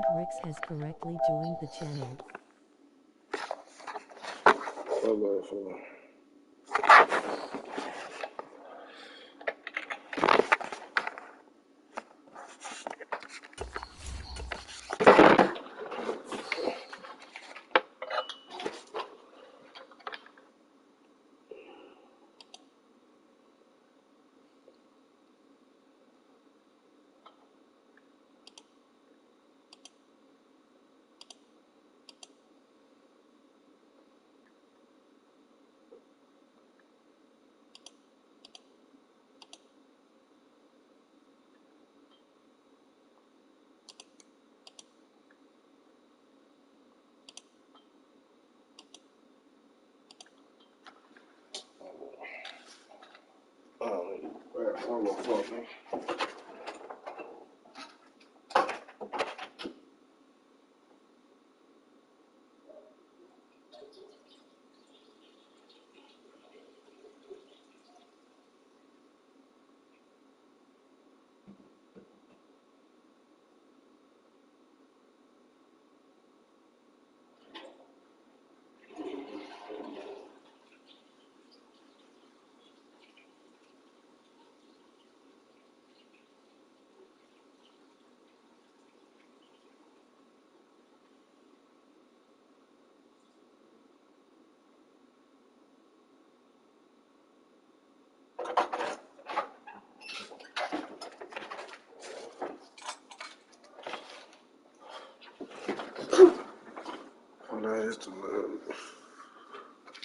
thought Rix has correctly joined the channel. Hold on.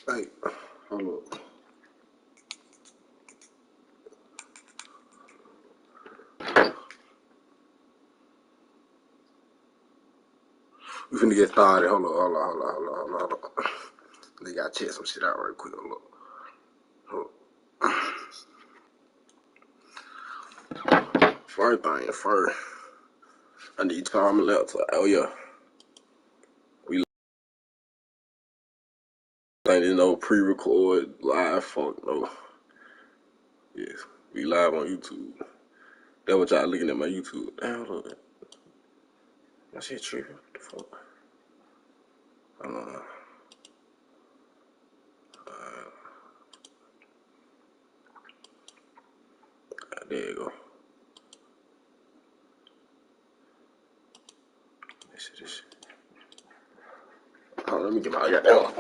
Hey, hold up. We finna get started. Hold on. They gotta check some shit out right quick. Hold up. First thing first, I need time and laptop. Oh yeah. We think there's no pre-record live fuck no. Yes, we live on YouTube. That's what y'all looking at my YouTube. Damn, hold up. My shit tripping. What the fuck? Hold on. There you go. This shit. Oh, let me get my goddamn.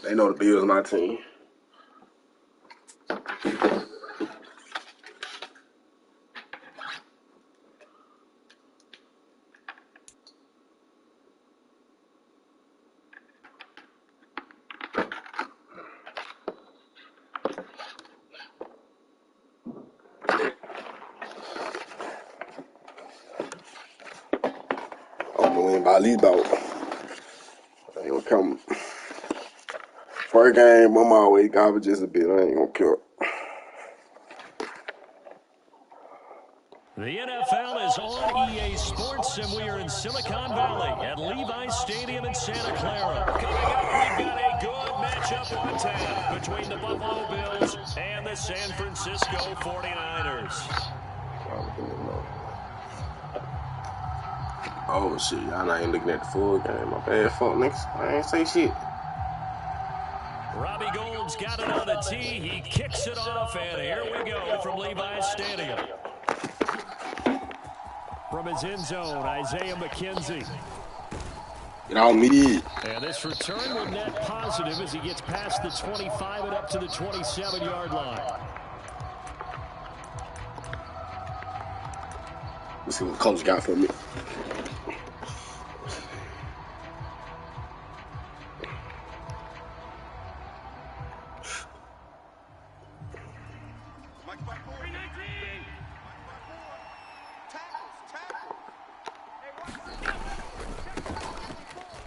They know the Bills my team. I'm gonna win by at least about. I ain't gonna come. First game, I'm always garbage just a bit. I ain't gonna care. The NFL is on EA Sports, and we are in Silicon Valley at Levi's Stadium in Santa Clara. Coming up, we've got a good matchup on tap between the Buffalo Bills and the San Francisco 49ers. Oh shit, y'all not even looking at the full game. My bad, fuck niggas. I ain't say shit. Robbie Gould's got it on the tee. He kicks it off, and here we go from Levi's Stadium. From his end zone, Isaiah McKenzie. Get on me. And this return will net positive as he gets past the 25 and up to the 27-yard line. Let's see what the coach got for me.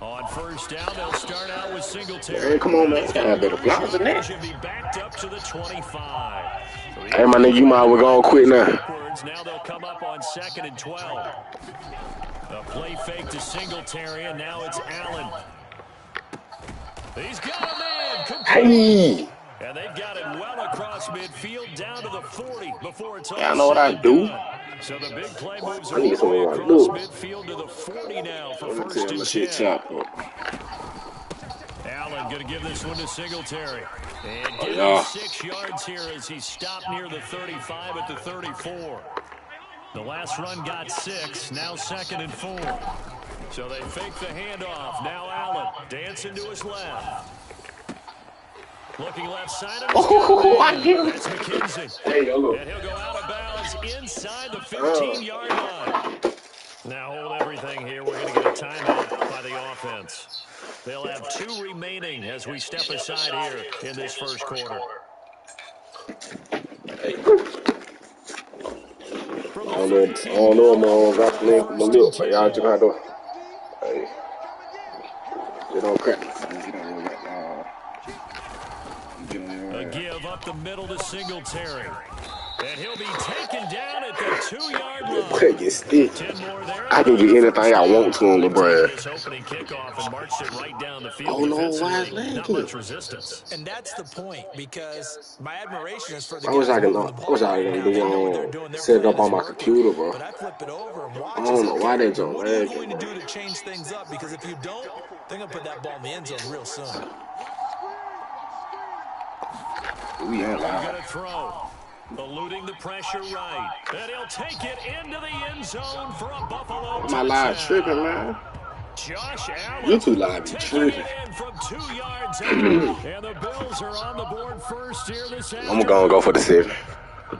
On first down, they'll start out with Singletary. Man, come on, man. Gotta have better blocks than that. Should be backed up to the 25. So Hey, my nigga, you might as well go on quit now. Now they'll come up on 2nd and 12. A play fake to Singletary, and now it's Allen. He's got a man. Hey. And they've got it well across midfield down to the 40 before it's all I know what I do. So the big play moves I need all the way someone across to do. midfield to the 40 now for I'm first and 10. shit chop. Allen going to give this one to Singletary. And get yeah. 6 yards here as he stopped near the 35 at the 34. The last run got 6, now 2nd and 4. So they fake the handoff. Now Allen dancing to his left. Looking left side of that's McKenzie. Hey, yo. And he'll go out of bounds inside the 15-yard line. Now hold everything here. We're going to get a timeout by the offense. They'll have 2 remaining as we step aside here in this first quarter. Hey. I don't know I'm on Vaseline from my lip, but y'all just have to. Hey. They don't crack. A give up the middle to Singletary. And he'll be taken down at the 2-yard line. Take your stick. I can get anything I want to on LeBron. This opening kickoff and marched it right down the field. Oh no, why is that? Not much resistance. And that's the point, because my admiration is for the I wish I guys could set it up on my computer, bro. But I flip it over and watch. I don't know why they don't. What are you going to do to change things up? Because if you don't, they're going to put that ball in the end zone real soon. We ain't lying. Going to throw. Eluding the pressure right. And he'll take it into the end zone for a Buffalo touchdown. My live tripping, man. Josh Allen. You two live be tripping. From 2 yards out. And the Bills are on the board first here this afternoon. I'm gonna go for the 7.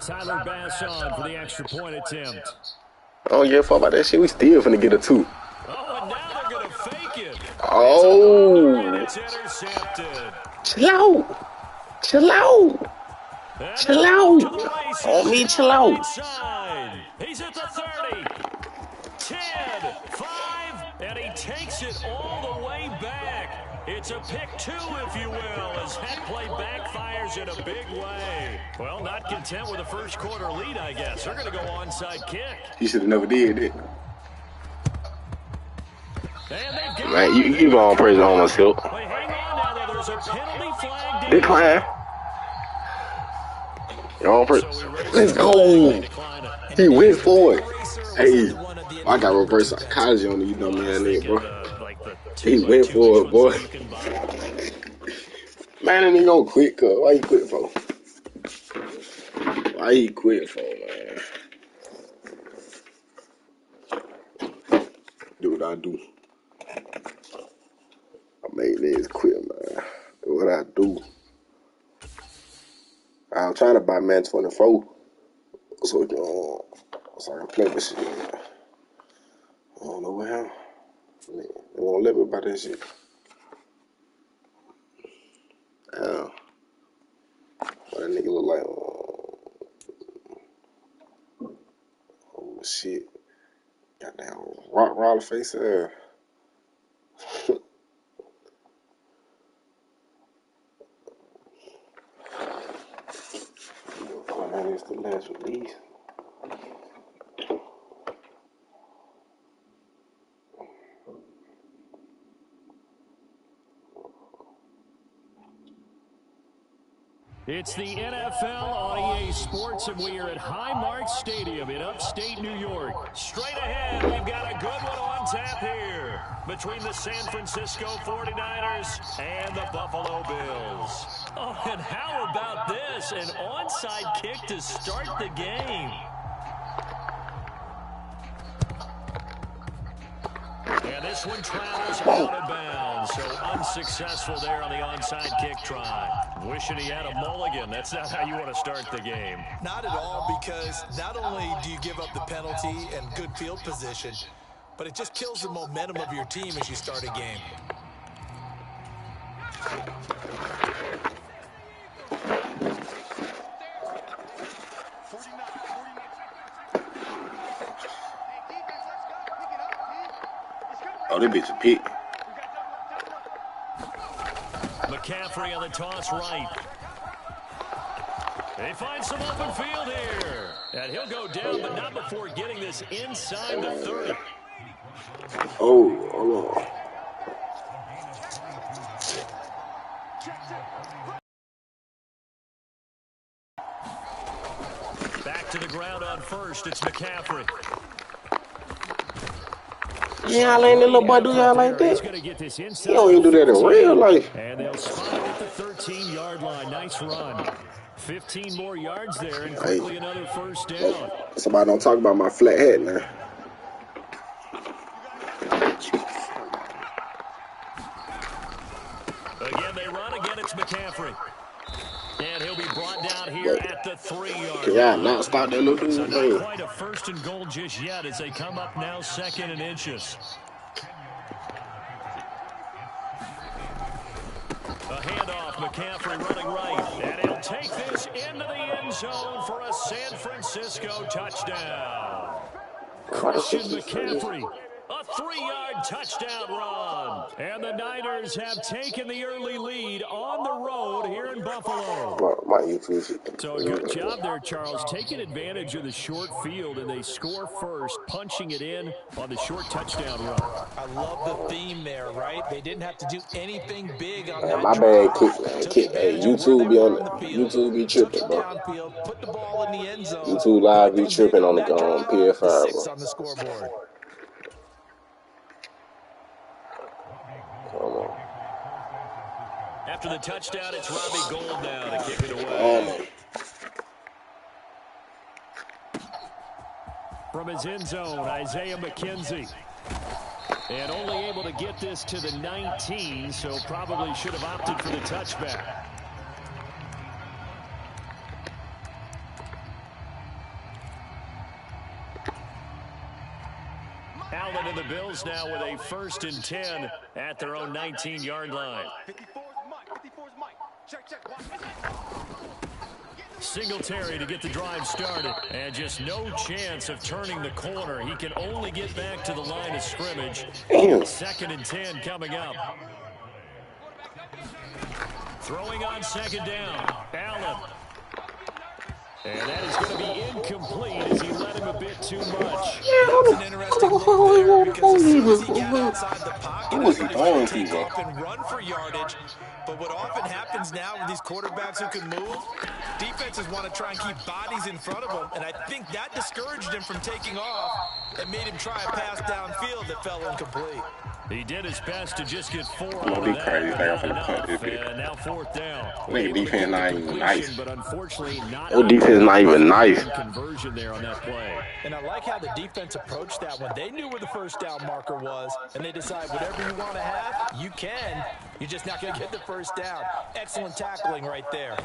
Tyler Bass on for the extra point attempt. I don't give a fuck about that shit. We still finna get a 2. Oh, and now they're gonna fake it. Oh. It's intercepted. Chill out. Chill out. Chill out. On me, chill out. He's at the 30. 10, 5, and he takes it all the way back. It's a pick 2, if you will, as that play backfires in a big way. Well, not content with a first quarter lead, I guess. They're going to go onside kick. He should have never did it. Man, you go on praise on myself. Wait, hang on now, though. There's a penalty flag. Decline. Let's go. He went for it. Hey, I got reverse psychology on you dumb man nigga, bro. He went for it, boy. Man, ain't gonna quit, cuz. Why you quit for? Why you quit for, man? Do what I do. I made this quit, man. Do what I do. I'm trying to buy Man 24 so I can play this shit. I don't know what happened. They won't let me buy that shit. What that nigga look like? Oh shit. Goddamn rock face there. That is the last release. It's the NFL on EA Sports, and we are at Highmark Stadium in upstate New York. Straight ahead, we've got a good one on tap here between the San Francisco 49ers and the Buffalo Bills. Oh, and how about this? An onside kick to start the game. And this one travels out of bounds, so unsuccessful there on the onside kick try. Wishing he had a mulligan. That's not how you want to start the game. Not at all, because not only do you give up the penalty and good field position, but it just kills the momentum of your team as you start a game. Oh, this bitch a pick. McCaffrey on the toss right. They find some open field here. And he'll go down, but not before getting this inside the 30. Oh, hold on. Back to the ground on first. It's McCaffrey. Y'all ain't that little boy do y'all like that? He don't even do that in real life. And they'll spot him at the 13-yard line. Nice run. 15 more yards there and quickly another first down. Somebody don't talk about my flat hat now. Again, they run. Again, it's McCaffrey. And he'll be brought down here at the 3-yard line. Yeah, not stop that little dude. So not quite a first and goal just yet as they come up now 2nd and inches. A handoff, McCaffrey running right. And he'll take this into the end zone for a San Francisco touchdown. Christian McCaffrey. A 3-yard touchdown run. And the Niners have taken the early lead on the road here in Buffalo. So a good job there, Charles, taking advantage of the short field, and they score first, punching it in on the short touchdown run. I love the theme there, right? They didn't have to do anything big on that. My bad, kick. Hey, YouTube be tripping, bro. Downfield, put the ball in the end zone. YouTube live be tripping on the PS5, bro. On the scoreboard. After the touchdown, it's Robbie Gould now to kick it away. From his end zone, Isaiah McKenzie. And only able to get this to the 19, so probably should have opted for the touchback. Allen and the Bills now with a 1st and 10 at their own 19-yard line. Singletary to get the drive started, and just no chance of turning the corner. He can only get back to the line of scrimmage. 2nd and 10 coming up. Throwing on 2nd down, Allen. And that is going to be incomplete as he led him a bit too much. That's an interesting look there because as soon as he got outside the pocket, everybody's going to take off and run for yardage. But what often happens now with these quarterbacks who can move, defenses want to try and keep bodies in front of them. And I think that discouraged him from taking off and made him try a pass downfield that fell incomplete. He did his best to just get 4 out of that. And now 4th down. Nigga, defense not even nice. But unfortunately, not defense not even nice. Conversion there on that play. And I like how the defense approached that one. They knew where the first down marker was, and they decide whatever you want to have, you can. You're just not going to get the first down. Excellent tackling right there.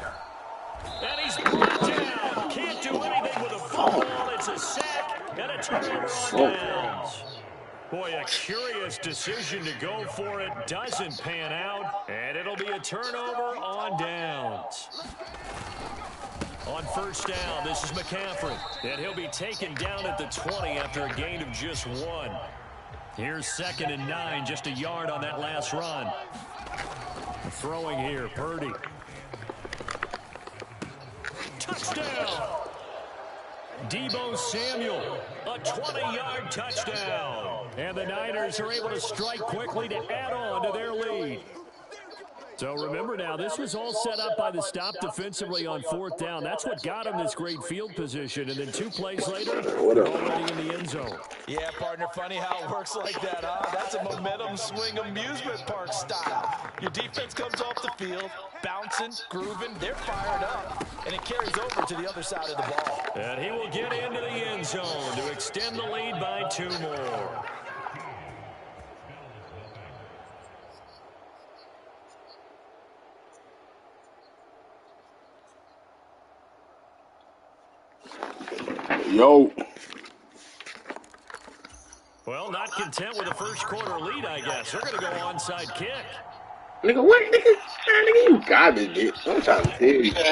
And he's brought down. Can't do anything with a football. It's a sack and a turnover on downs. Boy, a curious decision to go for it. Doesn't pan out, and it'll be a turnover on downs. On 1st down, this is McCaffrey, and he'll be taken down at the 20 after a gain of just 1. Here's 2nd and 9, just a yard on that last run. Throwing here, Purdy. Touchdown! Deebo Samuel, a 20-yard touchdown. And the Niners are able to strike quickly to add on to their lead. So remember now, this was all set up by the stop defensively on 4th down. That's what got him this great field position. And then 2 plays later, they're already in the end zone. Yeah, partner, funny how it works like that, huh? That's a momentum swing amusement park style. Your defense comes off the field, bouncing, grooving, they're fired up, and it carries over to the other side of the ball. And he will get into the end zone to extend the lead by 2 more. Yo. Well, not content with a first quarter lead, I guess. They're going to go onside kick. Nigga, what? Nigga, you garbage, bitch. I'm trying to tell you. Nigga.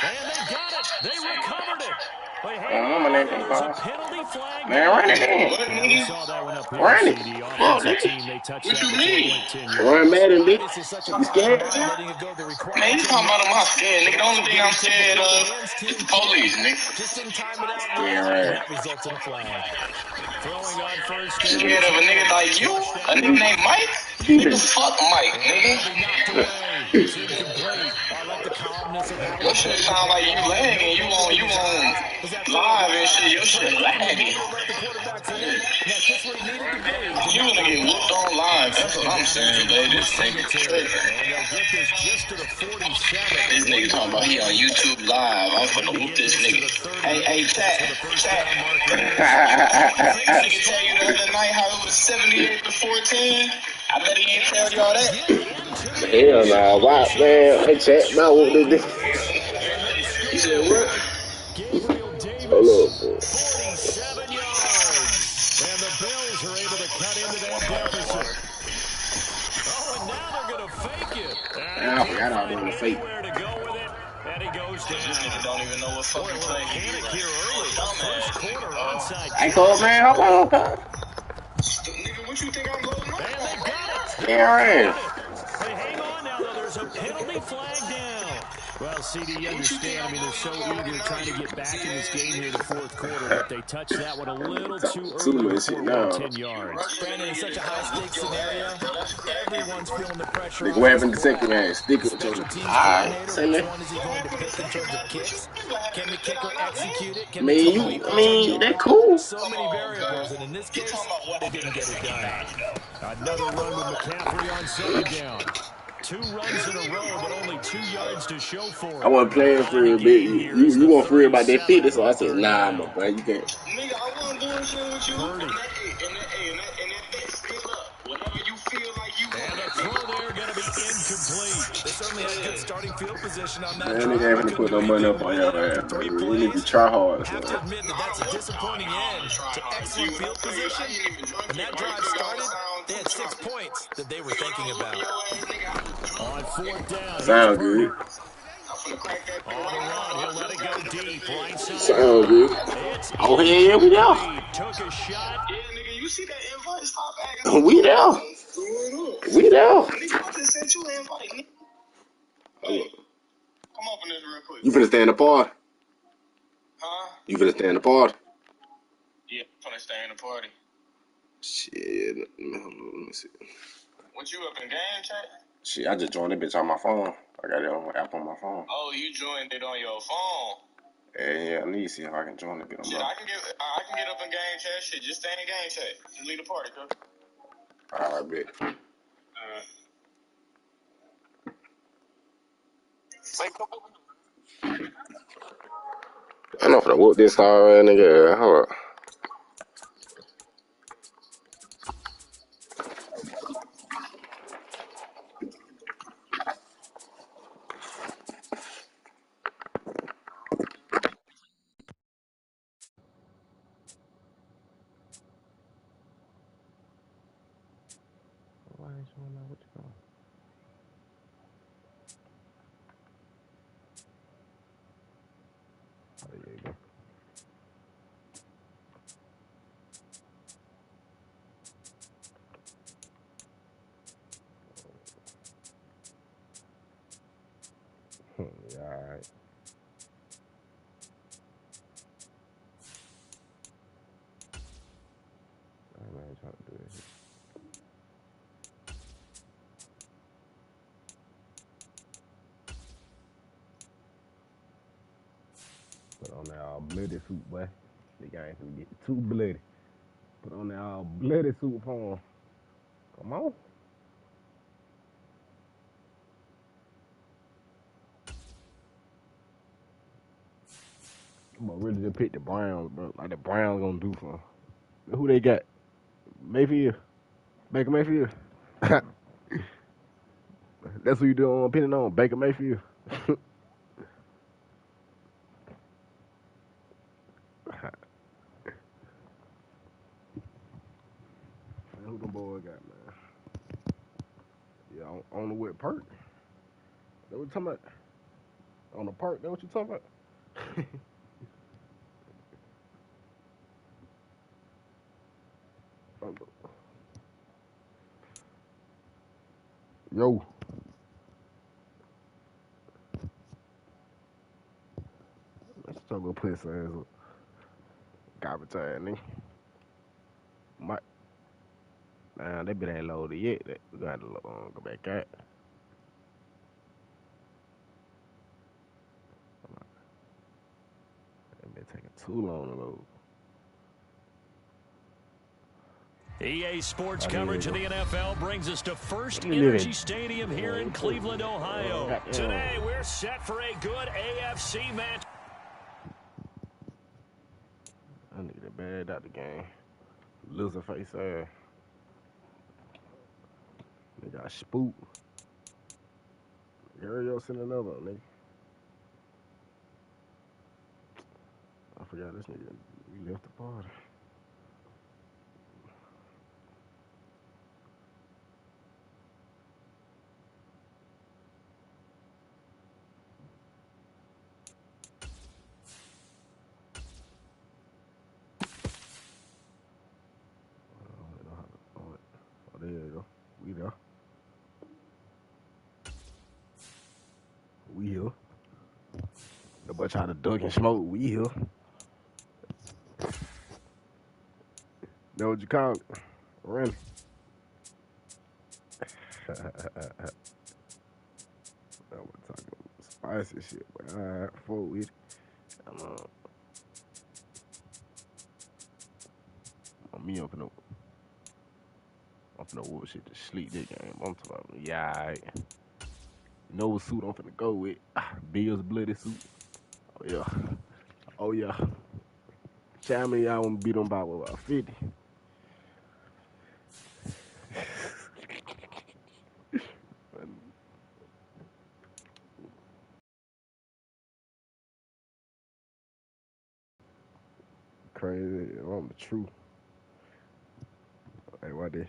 And they got it. They recovered it. There's a penalty flag Man, down. run it in. Yeah, we saw that one up here, Run it. CD. Fuck, Offensive nigga. team, they touched What that you before it mean? went 10 Run yards. Madden, bitch. Obviously, such a You fine scared? line letting it go the required Man, you 10 talking about I'm yards. scared, nigga. The only thing I'm scared But the of Rams is team the came up, police, nigga. just didn't time it out Yeah, right, and right. that results in a flag. Throwing on first down. Scared of a nigga like you? A nigga named Mike? Nigga, fuck Mike, That'll be knocked nigga. away. It's incomplete. I like the calmness of how Your he shit played the sound like ball. you He had lagging. no look in his eyes as that throw Live and arrived. shit. Your shit Turned quickly, lagging. moved it, left the quarterback's hand, and that's just where he needed to be to You knock gonna down get the whooped ball. on live. That's what I'm saying, baby. This nigga tripping. And they'll get this just to the 47. This nigga talking about he on YouTube live. I'm finna whoop this nigga. Hey, chat. That nigga tell you the other night how it was 78 to 14. I bet he ain't tell y'all that. Hell nah, why, man? Hey, chat, man, what they did? You said what? Gabriel Hold Davis, up, bro. 47 yards. And the Bills are able to cut into that deficit. Oh, and now they're going to fake it. And I he can't forgot I was find doing the fake. anywhere to go with it. And he goes down. This nigga don't even know what Boy, a fucking little play he panic be here early. First quarter onside Hey, kick. Cole, man, hold on, Cole. Nigga, what you think I'm loading up? And they've got it. Yeah, right. Hey, hang on now, though. There's a penalty flag down. Well, CD, you understand. I mean, they're so eager trying to get back in this game here in the fourth quarter, but they touched that one a little too early before it went 10 yards. Brandon, in such a high-stakes scenario, everyone's feeling the pressure Nigga, on what this happened the second quarterback. game? Stick The it with your. special teams Alright, coordinator, say which that. one is he going to pick in terms of kicks? Can the kicker execute it? Can the Man, team you, beat I the 10 mean, that yards? cool. So many variables, and in this case, they didn't get it done. Another run with McCaffrey on second down. 2 runs in a row, but only 2 yards to show for I it. wasn't playing On the free, but game here is you the want free about that 50, 37 so I on said, third nah, my down. boy, you can't. Nigga, I wasn't doing shit with you. Purdy. And that bet still up. Whenever you feel like you And the throw there going to be incomplete. They certainly had good starting field position on that Man, nigga drive, ain't but finna couldn't put do no money anything up on with it your after ass, 3 bro. You need to plays. try hard, Have to son. admit that that's a disappointing end to excellent field position. When that drive started, they had 6 points that they were thinking about. On fourth down, here's Sound Purdy. good. On the run, he'll let it go deep. Right Sound good. sideline. It's Oh, hell yeah, we there. incomplete. Took a shot. Yeah, nigga, you see that invite? Stop acting. We there. We there. Nigga, I just sent you an invite, nigga. Hey, come up in this real quick. You finna stand apart? Huh? You finna stand apart? Yeah, I'm finna stay in the party. Shit, let me see. What you up in game chat? Shit, I just joined that bitch on my phone. I got it on my app on my phone. Oh, you joined it on your phone? Yeah, I need to see if I can join it. Shit, I can get up in game chat. Shit, just stay in game chat. Just leave the party, cuz. Alright, bet. I know if I whoop this hard, nigga. Hold up. Why ain't showing up? What you doing? Oh, there you go. Yeah, alright. I ain't trying to do this shit. Put on that all bloody suit, boy. Nigga ain't finna get too bloody. Put on that all bloody suit for him. Come on. I'm gonna really just pick the Browns, bro. Like the Browns gonna do for him. Who they got? Mayfield. Baker Mayfield. That's who you doing opinion on. Baker Mayfield. Man, who them boys got, man? Yeah, on the what perk? That what you talking about? On the perk? That what you talking about? Yo. Let's talk about pussy ass up. Garbage ass nigga. Might. Nah, that bit ain't loaded yet. We gotta go back out. That been taking too long to load. EA Sports coverage of the NFL brings us to First Energy Stadium here in Cleveland, Ohio. Today, we're set for a good AFC match. I need that bad out the game. Loser face ass. They got spooked. Hurry up, send another one, nigga. I forgot this nigga. We left the party. Oh, there you go. We there. We here. Nobody trying to duck and smoke. We here. Know what you call it? Really? I was talking spicy shit, but alright, fuck with it. Me up in the wood shit to sleep that game. I'm talking about, yeah, alright. You know what suit I'm finna go with? Bill's bloody suit. Oh yeah. Oh yeah. How many y'all wanna beat them by about 50? Crazy. I'm the truth. Hey, what they?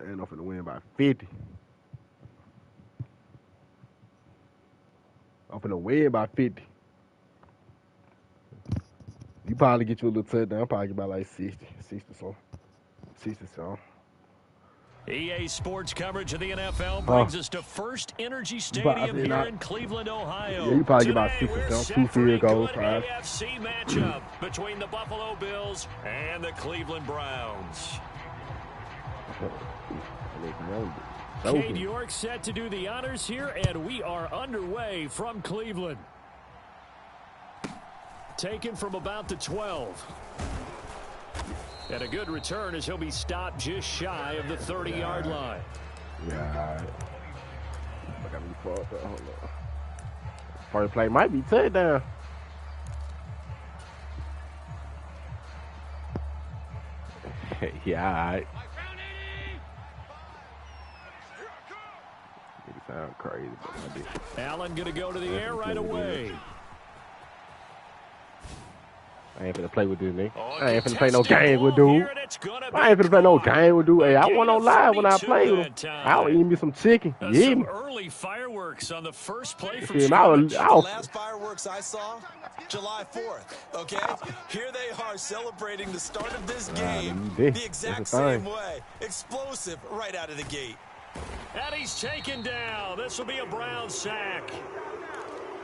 Ain't no finna win by 50. I'm finna win by 50. You probably get you a little touchdown. Probably get about like 60 something. 60 something. EA Sports coverage of the NFL brings us to First Energy Stadium here in Cleveland, Ohio. Yeah, you probably get about 60 something. 2 field goals. AFC matchup between the Buffalo Bills and the Cleveland Browns. Cade York set to do the honors here, and we are underway from Cleveland. Taken from about the 12. And a good return as he'll be stopped just shy of the 30-yard line. Yeah. I gotta be far. Hold on. First play might be touchdown. Yeah, all right. It sound crazy, but I did. Allen gonna go to the air right away. I ain't finna play with this nigga. I ain't finna play no game with dude. I ain't finna play no game with dude. Hey, I wasn't on live when I played with him. I'll eat me some chicken. Yeah. Some early fireworks on the first play from the last fireworks I saw, July 4th, okay? Here they are celebrating the start of this game the exact same way. Explosive right out of the gate. And he's taken down. This will be a Brown sack.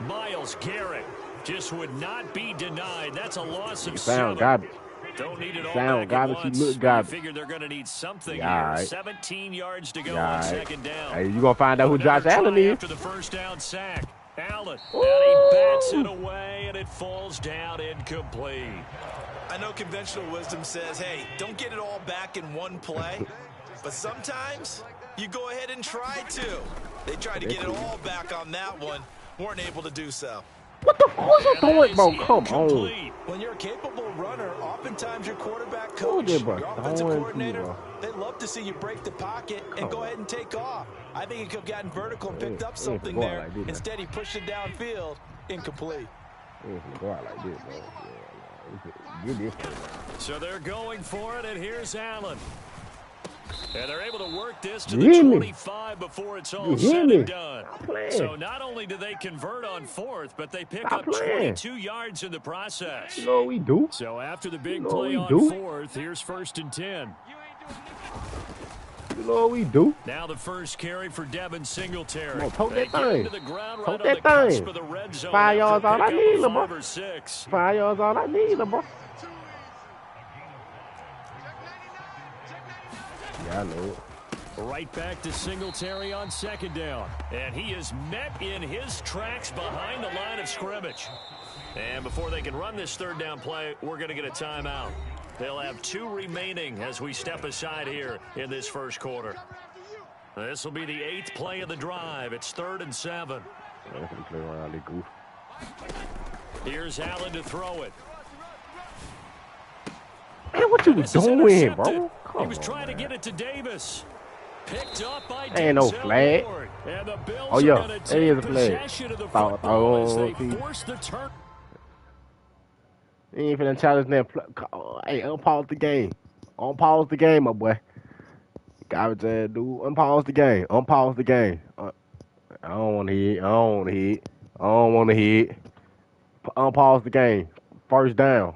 Myles Garrett just would not be denied. That's a loss of 7. Garbage. Don't need it all sound back garbage. at once. He look garbage. Figure they're going to need something here. Right. 17 yards to go on second down. Hey, you going to find out who Josh Allen is. After the first down sack. Allen. And he bats it away, and it falls down incomplete. I know conventional wisdom says, hey, don't get it all back in one play. But sometimes you go ahead and try to. They tried to get it all back on that one. Weren't able to do so. What the fuck was I doing, bro? Come on. When you're a capable runner, oftentimes your quarterback coach, your offensive coordinator, they love to see you break the pocket and go ahead and take off. I think he could have gotten vertical and picked up something there. Instead, he pushed it downfield, incomplete. Go out like this, bro. So they're going for it, and here's Allen. And they're able to work this to the 25 before it's all said and done. So not only do they convert on fourth, but they pick up 22 yards in the process. You know what we do? So after the big play on fourth, here's 1st and 10. You know what we do? Now the first carry for Devin Singletary. Come on, poke that thing. Poke that thing. 5 yards all I need, bro. 5 yards all I need, bro. Yeah, I know it. Right back to Singletary on 2nd down. And he is met in his tracks behind the line of scrimmage. And before they can run this 3rd down play, we're going to get a timeout. They'll have 2 remaining as we step aside here in this 1st quarter. This will be the 8th play of the drive. It's 3rd and 7. Play around, they goof. Here's Allen to throw it. Man, what you doing, bro? He was trying to get it to Davis. Picked up by ain't no flag. And the Bills oh, yeah, there is a flag. He ain't finna challenge that. Hey, unpause the game. Unpause the game, my boy. Garbage ass dude. Unpause the game. Unpause the game. I don't want to hit. I don't want to hit. I don't want to hit. Unpause the game. 1st down.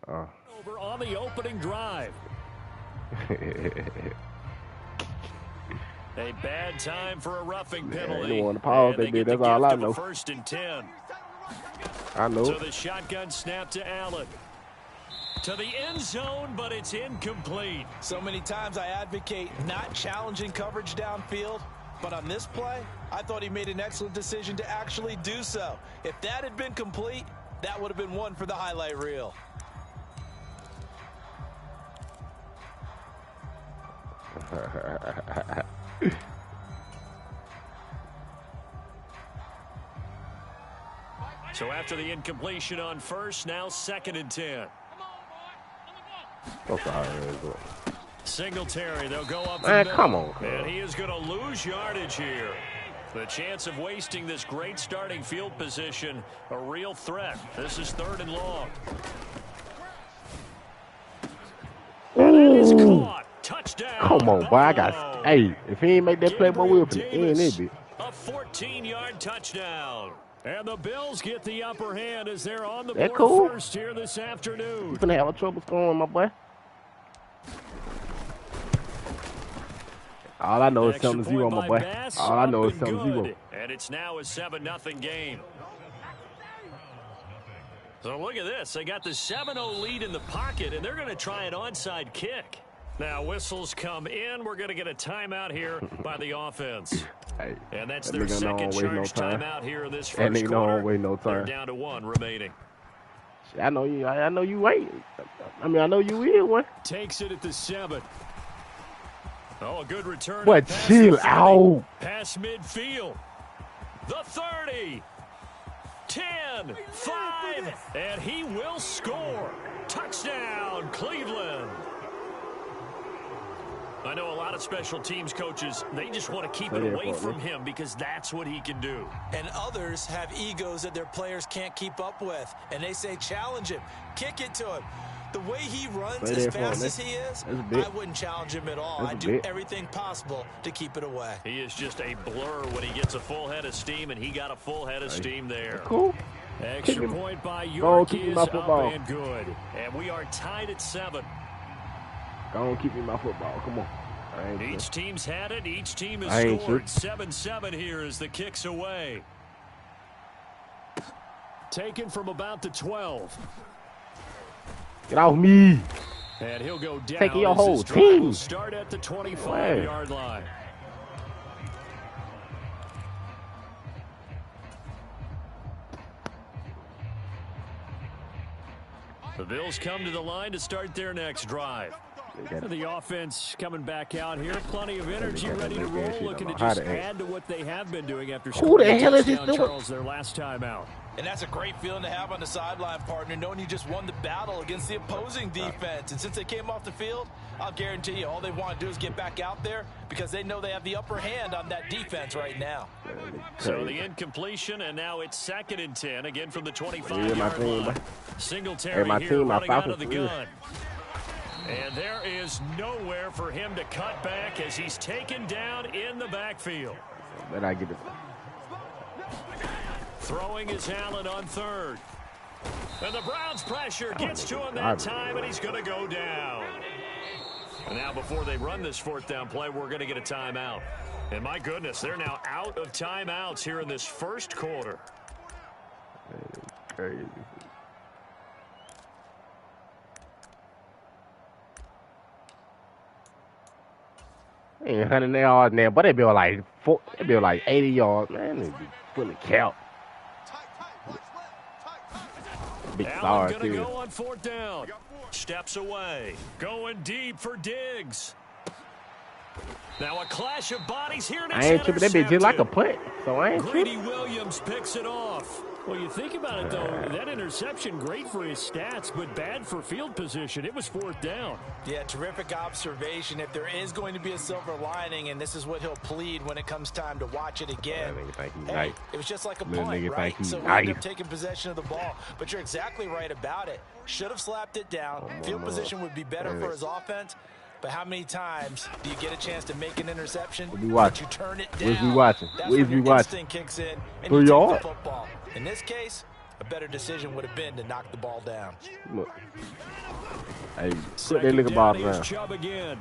Over on the opening drive. A bad time for a roughing penalty. They want to pause. They did. That's all I know. 1st and 10. I know. So the shotgun snap to Allen. To the end zone, but it's incomplete. So many times I advocate not challenging coverage downfield, but on this play, I thought he made an excellent decision to actually do so. If that had been complete, that would have been one for the highlight reel. So after the incompletion on 1st, now 2nd and 10. Singletary, they'll go up. Man, come on. And he is going to lose yardage here. The chance of wasting this great starting field position, a real threat. This is 3rd and long. And that is caught. Touchdown. Come on, boy. I got. Hey, if he ain't make that play, boy, we'll end it. A 14-yard touchdown. And the Bills get the upper hand as they're on the board first here this afternoon. You're gonna have a trouble scoring, my boy. All I know is 7-0, my boy. All I know is 7-0. And it's now a 7-0 game. So look at this. They got the 7-0 lead in the pocket, and they're going to try an onside kick. Now whistles come in. We're going to get a timeout here by the offense. Hey, and that's their second charge timeout here in this first quarter. They're down to 1 remaining. I know you. I know you wait. I mean, I know you will one. Takes it at the 7. Oh, a good return. But chill out. Pass midfield. The 30. 10. 5. And he will score. Touchdown, Cleveland. I know a lot of special teams coaches, they just want to keep it away from him because that's what he can do. And others have egos that their players can't keep up with. And they say, challenge him, kick it to him. The way he runs as fast as he is, I wouldn't challenge him at all. I'd do everything possible to keep it away. He is just a blur when he gets a full head of steam, and he got a full head of steam there. Cool. Extra point by York is up and good. And we are tied at 7. Go on, keep me my football. Come on. Each team's had it. Each team has scored. 7-7 here as the kick's away. Taken from about the 12. Get off me. And he'll go down. Taking your whole team. Will start at the 25-yard line. The Bills come to the line to start their next drive. The offense coming back out here. Plenty of energy, ready to roll, looking to just add to what they have been doing after scoring a touchdown, Charles, their last time out. And that's a great feeling to have on the sideline, partner, knowing you just won the battle against the opposing defense. And since they came off the field, I'll guarantee you all they want to do is get back out there because they know they have the upper hand on that defense right now. So the incompletion, and now it's 2nd and 10, again from the 25-yard line. Singletary here running out of the gun. And there is nowhere for him to cut back as he's taken down in the backfield. Then I get it. Throwing is Allen on third. And the Browns' pressure gets to him that time, and he's going to go down. And now before they run this fourth down play, we're going to get a timeout. And my goodness, they're now out of timeouts here in this first quarter. Crazy. Ain't 100 yards now, but they be like 80 yards, man. They be fully count. Big Allen stars gonna too. go on fourth down. Steps away. Going deep for Diggs. Now a clash of bodies here. I ain't tripping. That bitch just like a punt, so I ain't Greedy tripping. Williams picks it off. Well, you think about it, though, that interception, great for his stats, but bad for field position. It was fourth down. Yeah, terrific observation. If there is going to be a silver lining, and this is what he'll plead when it comes time to watch it again. That nigga think he Hey, nice. it was just like a Little punt, nigga right? think he So we nice. ended up taking possession of the ball. But you're exactly right about it. Should have slapped it down. Field position would be better for his offense. But how many times do you get a chance to make an interception, What we but watching? you turn it down? What's we watching? That's What is when we your watching? instinct kicks in, and 3 you take yards? the football. In this case, a better decision would have been to knock the ball down. Look. Hey, put that Second nigga ball down, here's down. Chubb again.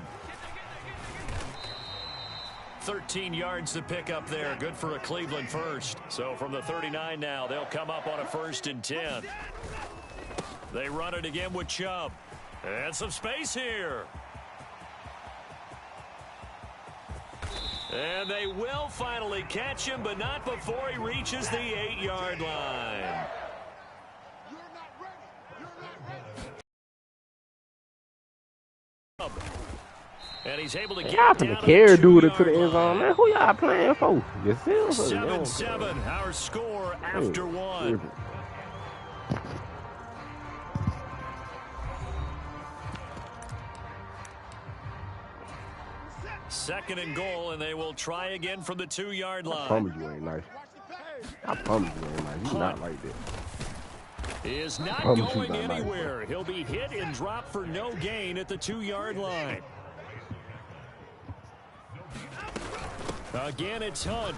13 yards to pick up there. Good for a Cleveland first. So from the 39 now, they'll come up on a 1st and 10. They run it again with Chubb. And some space here. And they will finally catch him, but not before he reaches the 8-yard line. And he's able to get Y'all down finna to carry the dude to the 2-yard end zone, line. man. Who y'all playing for? Yourself? 7-7, our score after one. Second and goal, and they will try again from the 2-yard I line. promise you ain't nice. I promise you ain't nice. You not like that. He is not promise you going not like anywhere. He'll be hit and dropped for no gain at the 2-yard line. Again, it's Hunt.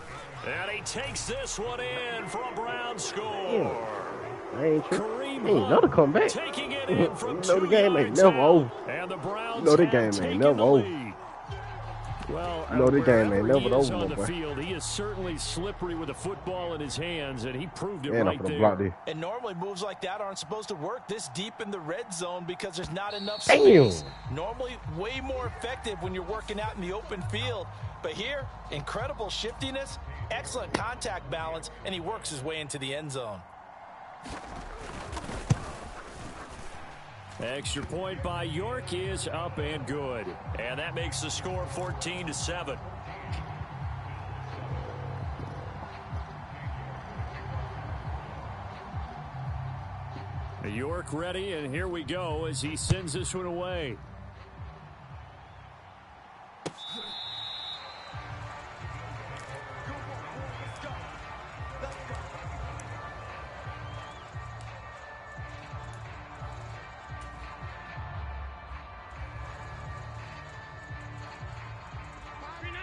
And he takes this one in for a Brown score. I ain't tripping. Kareem Ain't nothing come back. taking it in from You know the 2 game ain't yards never out. over. And the Browns You know the have game ain't taken never the over. lead. Well, You know the game ain't wherever never he is over, on my the boy. field, he is certainly slippery with the football in his hands, and he proved it And I'm right gonna block there. this. And normally moves like that aren't supposed to work this deep in the red zone because there's not enough Damn. space. Normally way more effective when you're working out in the open field. But here, incredible shiftiness, excellent contact balance, and he works his way into the end zone. Extra point by York is up and good. And that makes the score 14-7. York ready, and here we go as he sends this one away.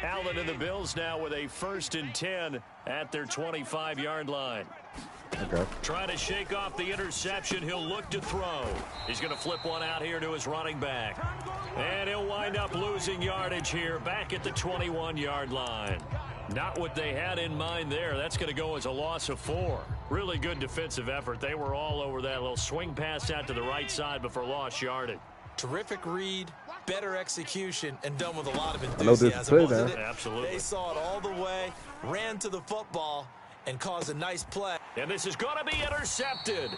Allen and the Bills now with a 1st and 10 at their 25-yard line. Okay. Trying to shake off the interception. He'll look to throw. He's going to flip one out here to his running back. And he'll wind up losing yardage here back at the 21-yard line. Not what they had in mind there. That's going to go as a loss of 4. Really good defensive effort. They were all over that little swing pass out to the right side before lost yardage. Terrific read, better execution, and done with a lot of I know this is enthusiasm, play, wasn't man. it? Absolutely. They saw it all the way, ran to the football, and caused a nice play. And this is going to be intercepted.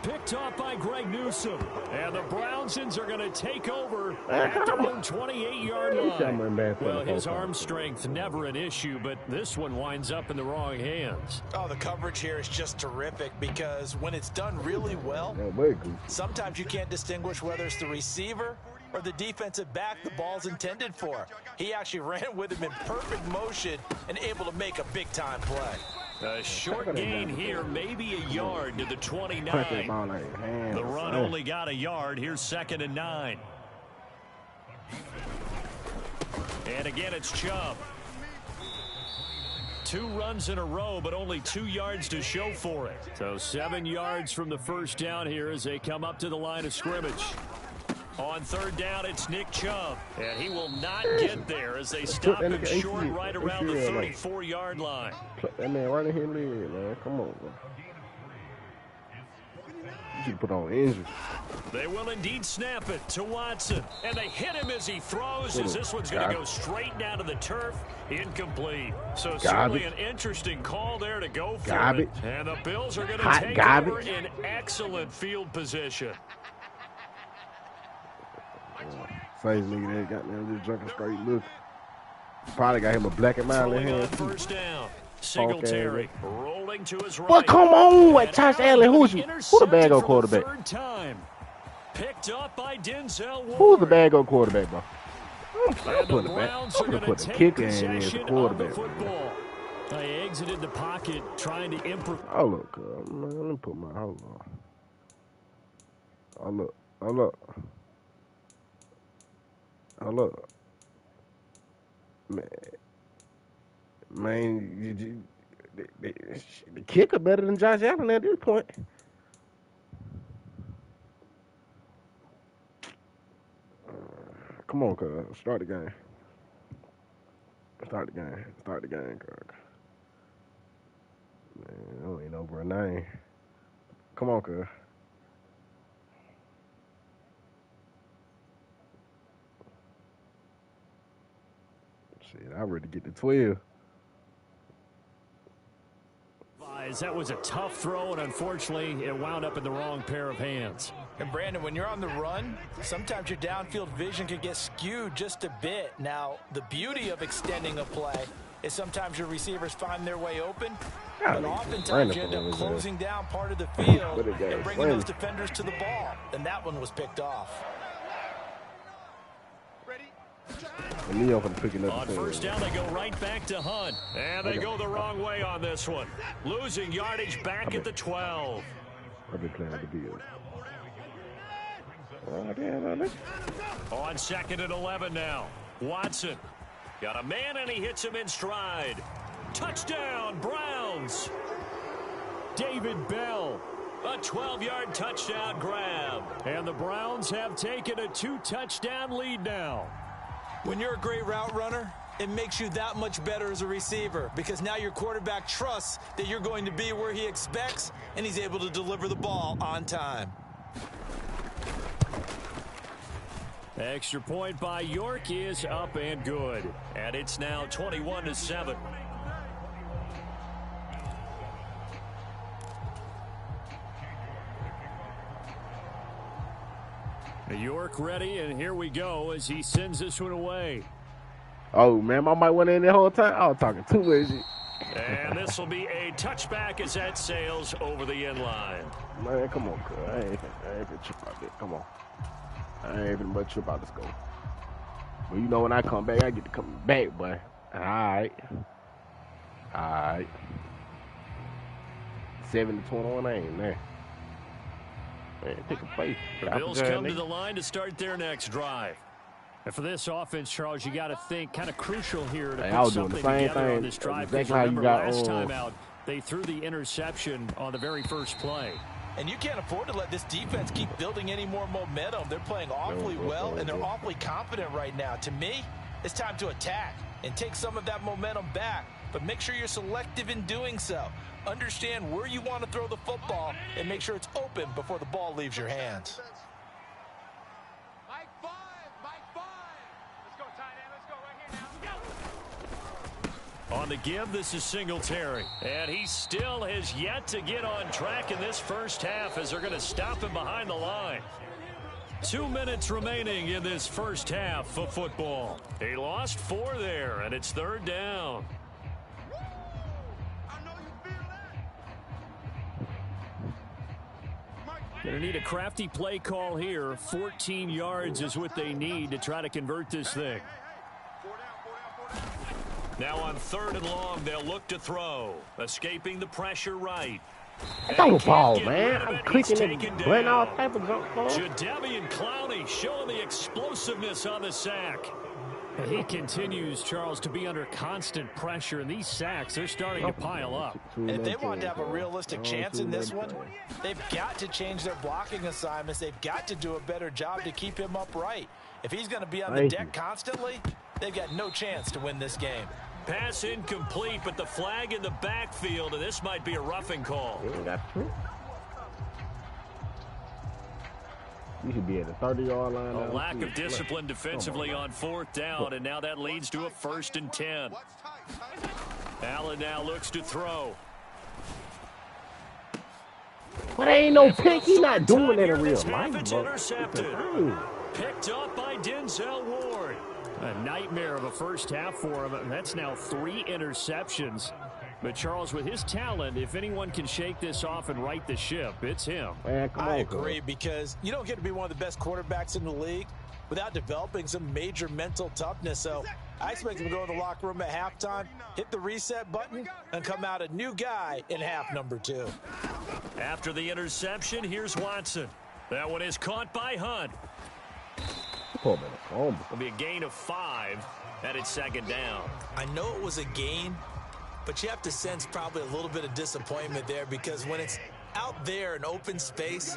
Picked off by Greg Newsome. And the Brownsons are going to take over at their own 28-yard line. Well, his arm strength never an issue, but this one winds up in the wrong hands. Oh, the coverage here is just terrific because when it's done really well, sometimes you can't distinguish whether it's the receiver or the defensive back the ball's intended for. He actually ran with him in perfect motion and able to make a big-time play. A short gain here, maybe a yard to the 29. The run only got a yard. Here's 2nd and 9. And again, it's Chubb. 2 runs in a row, but only 2 yards to show for it. So 7 yards from the first down here as they come up to the line of scrimmage. On 3rd down, it's Nick Chubb. And he will not get there as they stop him short right around the 34-yard line. That man right in here, man. Come on, man. You should put on injury. They will indeed snap it to Watson. And they hit him as he throws, as this one's going to go straight down to the turf. Incomplete. So certainly an interesting call there to go for it. And the Bills are going to take over in excellent field position. Same nigga that got me just drinking straight look. Probably got him a black and mild in hand. First down. Singletary rolling to his right. But come on, what Josh Allen? Who the bag on quarterback? Picked up by Denzel Ward. Who's the bag on quarterback, bro? I'm putting the back. I'm gonna put the kicker in as the quarterback. They exited the pocket trying to improve. Oh look, man, let me put my hold on. Oh look, man, the kicker better than Josh Allen at this point. Come on, cuz. Start the game. Start the game, cuz. Man, I ain't over a 9. Come on, cuz. Shit, I ready to get to 12. That was a tough throw, and unfortunately, it wound up in the wrong pair of hands. And Brandon, when you're on the run, sometimes your downfield vision can get skewed just a bit. Now, the beauty of extending a play is sometimes your receivers find their way open, but oftentimes you end up closing down part of the field and bringing those defenders to the ball. And that one was picked off. On first down, they go right back to Hunt. And they go the wrong way on this one. Losing yardage back at the 12. I've been playing with the Bills. On 2nd and 11 now. Watson. Got a man, and he hits him in stride. Touchdown, Browns. David Bell. A 12-yard touchdown grab. And the Browns have taken a 2-touchdown lead now. When you're a great route runner, it makes you that much better as a receiver because now your quarterback trusts that you're going to be where he expects, and he's able to deliver the ball on time. Extra point by York is up and good. And it's now 21-7. York ready, and here we go as he sends this one away. Oh, man, I might went in the whole time. I was talking too much. And this will be a touchback as that sails over the end line. Man, come on, cuz. I ain't finna trip out there. Come on. I ain't finna trip out this goal. But you know when I come back, I get to come back, boy. All right. 7-21, I ain't there. Man, take a face. Bills come to the line to start their next drive. And for this offense, Charles, you got to think kind of crucial here to put something together on this drive. Exactly how you got last time out, they threw the interception on the very first play. And you can't afford to let this defense keep building any more momentum. They're playing awfully well, and they're awfully confident right now. To me, it's time to attack and take some of that momentum back, but make sure you're selective in doing so. Understand where you want to throw the football and make sure it's open before the ball leaves your hands. Mike 5. Let's go, tight end. Let's go right here now. Go. On the give, this is Singletary. And he still has yet to get on track in this first half as they're going to stop him behind the line. 2 minutes remaining in this first half of football. He lost 4 there, and it's 3rd down. Going to need a crafty play call here. 14 yards is what they need to try to convert this thing. Now on 3rd and long, they'll look to throw. Escaping the pressure right. Don't fall, man. I'm clicking and blowing all type of junk. Jadeveon Clowney showing the explosiveness on the sack. He continues, Charles, to be under constant pressure, and these sacks, they're starting to pile up. And if they want to have a realistic chance in this one, they've got to change their blocking assignments. They've got to do a better job to keep him upright. If he's going to be on the deck constantly, they've got no chance to win this game. Pass incomplete, but the flag in the backfield, and this might be a roughing call. You should be at the 30-yard line. A lack of discipline defensively on 4th down, and now that leads to a 1st and 10. Allen now looks to throw. But ain't no pick. He's not doing that in real life, It's bro. intercepted. Picked up by Denzel Ward. A nightmare of a first half for him. That's now 3 interceptions. But, Charles, with his talent, if anyone can shake this off and right the ship, it's him. Man, I agree, because you don't get to be one of the best quarterbacks in the league without developing some major mental toughness. So I expect him to go in the locker room at halftime, hit the reset button, and come out a new guy in half number 2. After the interception, here's Watson. That one is caught by Hunt. It'll be a gain of 5, and it's 2nd down. I know it was a gain, but you have to sense probably a little bit of disappointment there, because when it's out there in open space,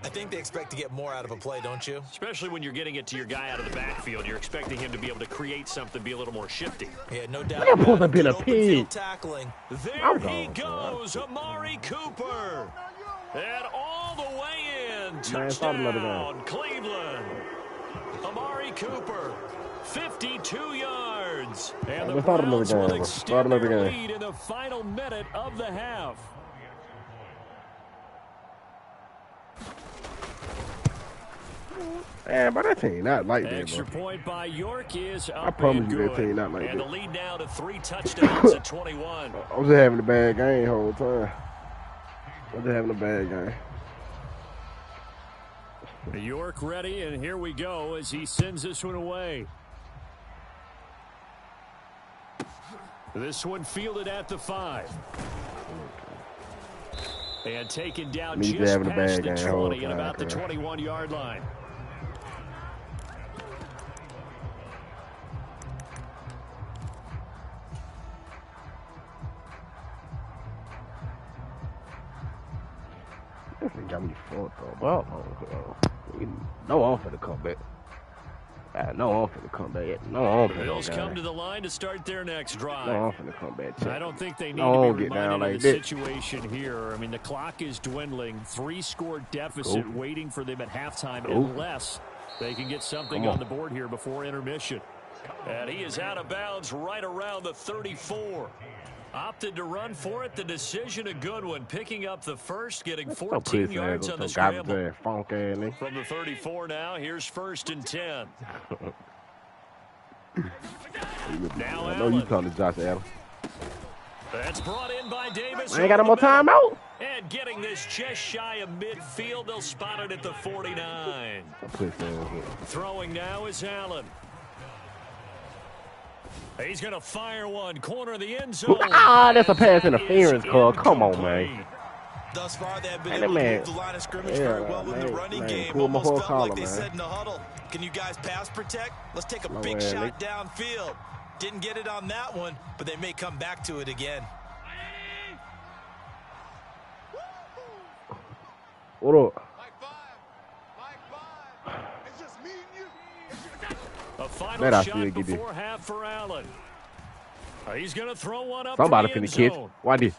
I think they expect to get more out of a play, don't you? Especially when you're getting it to your guy out of the backfield. You're expecting him to be able to create something, be a little more shifty. Yeah, no doubt. That supposed to have been a pig. Tackling. There he goes, Amari Cooper. And all the way in, touchdown, Cleveland. Amari Cooper, 52 yards. And the Browns will extend their lead in the final minute of the half. Man, but that team not like that, Extra bro. point by York is up. I promise you and that team not like And that. the lead now to 3 touchdowns at 21. I was just having a bad game the whole time. I was just having a bad game. York ready, and here we go as he sends this one away. This one fielded at the 5. And taken down just past the 20 and about the 21-yard line. This thing got me fucked up. Well, no, I'm finna come back. No, I'm finna come back. No, I'm finna Bills come to the line to start their next drive. No, I'm finna come back. I don't think they need to be reminded of the situation here. I mean, the clock is dwindling. 3-score deficit waiting for them at halftime unless they can get something on the board here before intermission. And he is out of bounds right around the 34. Opted to run for it. The decision a good one. Picking up the first, getting 14 yards on the scramble. From the 34 now, here's 1st and 10. Now I know you calling Josh Allen. That's brought in by Davis. I ain't got no more timeout. And getting this just shy of midfield. They'll spot it at the 49. Throwing now is Allen. He's going to fire one. Corner of the end zone. That's a pass interference call. Come on, man. Thus far, they have been able to move the line of scrimmage very well in the running game. Almost felt like they said in the huddle, can you guys pass protect? Let's take a big shot downfield. Didn't get it on that one, but they may come back to it again. What up? A final shot before half for Allen. He's going to throw one up. Somebody finna catch. Why this?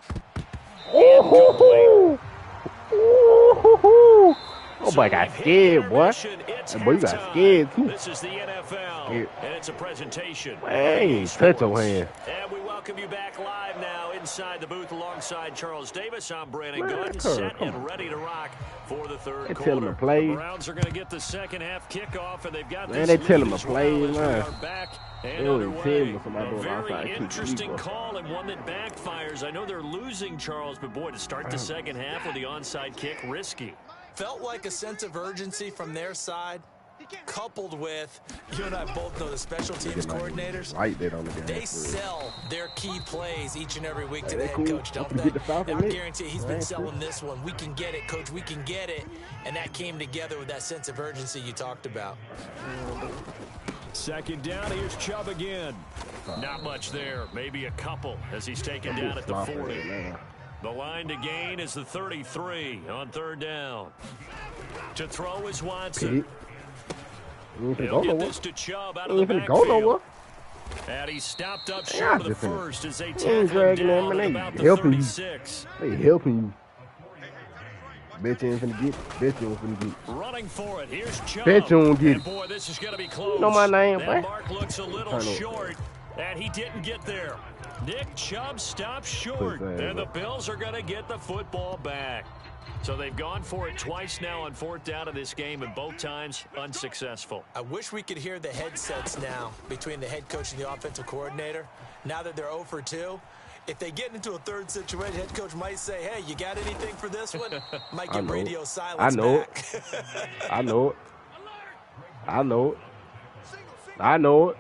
Oh, boy, got scared, boy. That boy got scared, too. This is the NFL, and it's a presentation. Hey, touch your hand. And we welcome you back live now inside the booth alongside Charles Davis. I'm Brandon Gooden, set and ready to rock for the third quarter. Him to play. The Browns are going to get the second half kickoff, and they've got man, this they tell him to well play, man. Back and underway. A very interesting call and one that backfires. I know they're losing, Charles, but boy, to start the second half with the onside kick, risky. Felt like a sense of urgency from their side, coupled with, you and I both know the special teams coordinators, they sell their key plays each and every week to the head coach, don't they? And I guarantee he's been selling this one. We can get it, coach, we can get it. And that came together with that sense of urgency you talked about. Second down, here's Chubb again. Not much there, maybe a couple as he's taken down at the 40. The line to gain is the 33 on third down. To throw is Watson. He'll get this to Chubb out of the backfield. And he stopped up short of the first as they tackle him down at about the 36. They helping you. Bet you ain't finna get. Bet you ain't finna get. Running for it. Here's Chubb. Bet you won't get it. Boy, this is going to be close. You know my name, that mark looks a little short, and he didn't get there. Nick Chubb stopped short, and the Bills are going to get the football back. So they've gone for it twice now on fourth down of this game, and both times unsuccessful. I wish we could hear the headsets now between the head coach and the offensive coordinator. Now that they're 0 for 2, if they get into a third situation, head coach might say, hey, you got anything for this one? Might get radio silence back. I know it. I know it. I know it.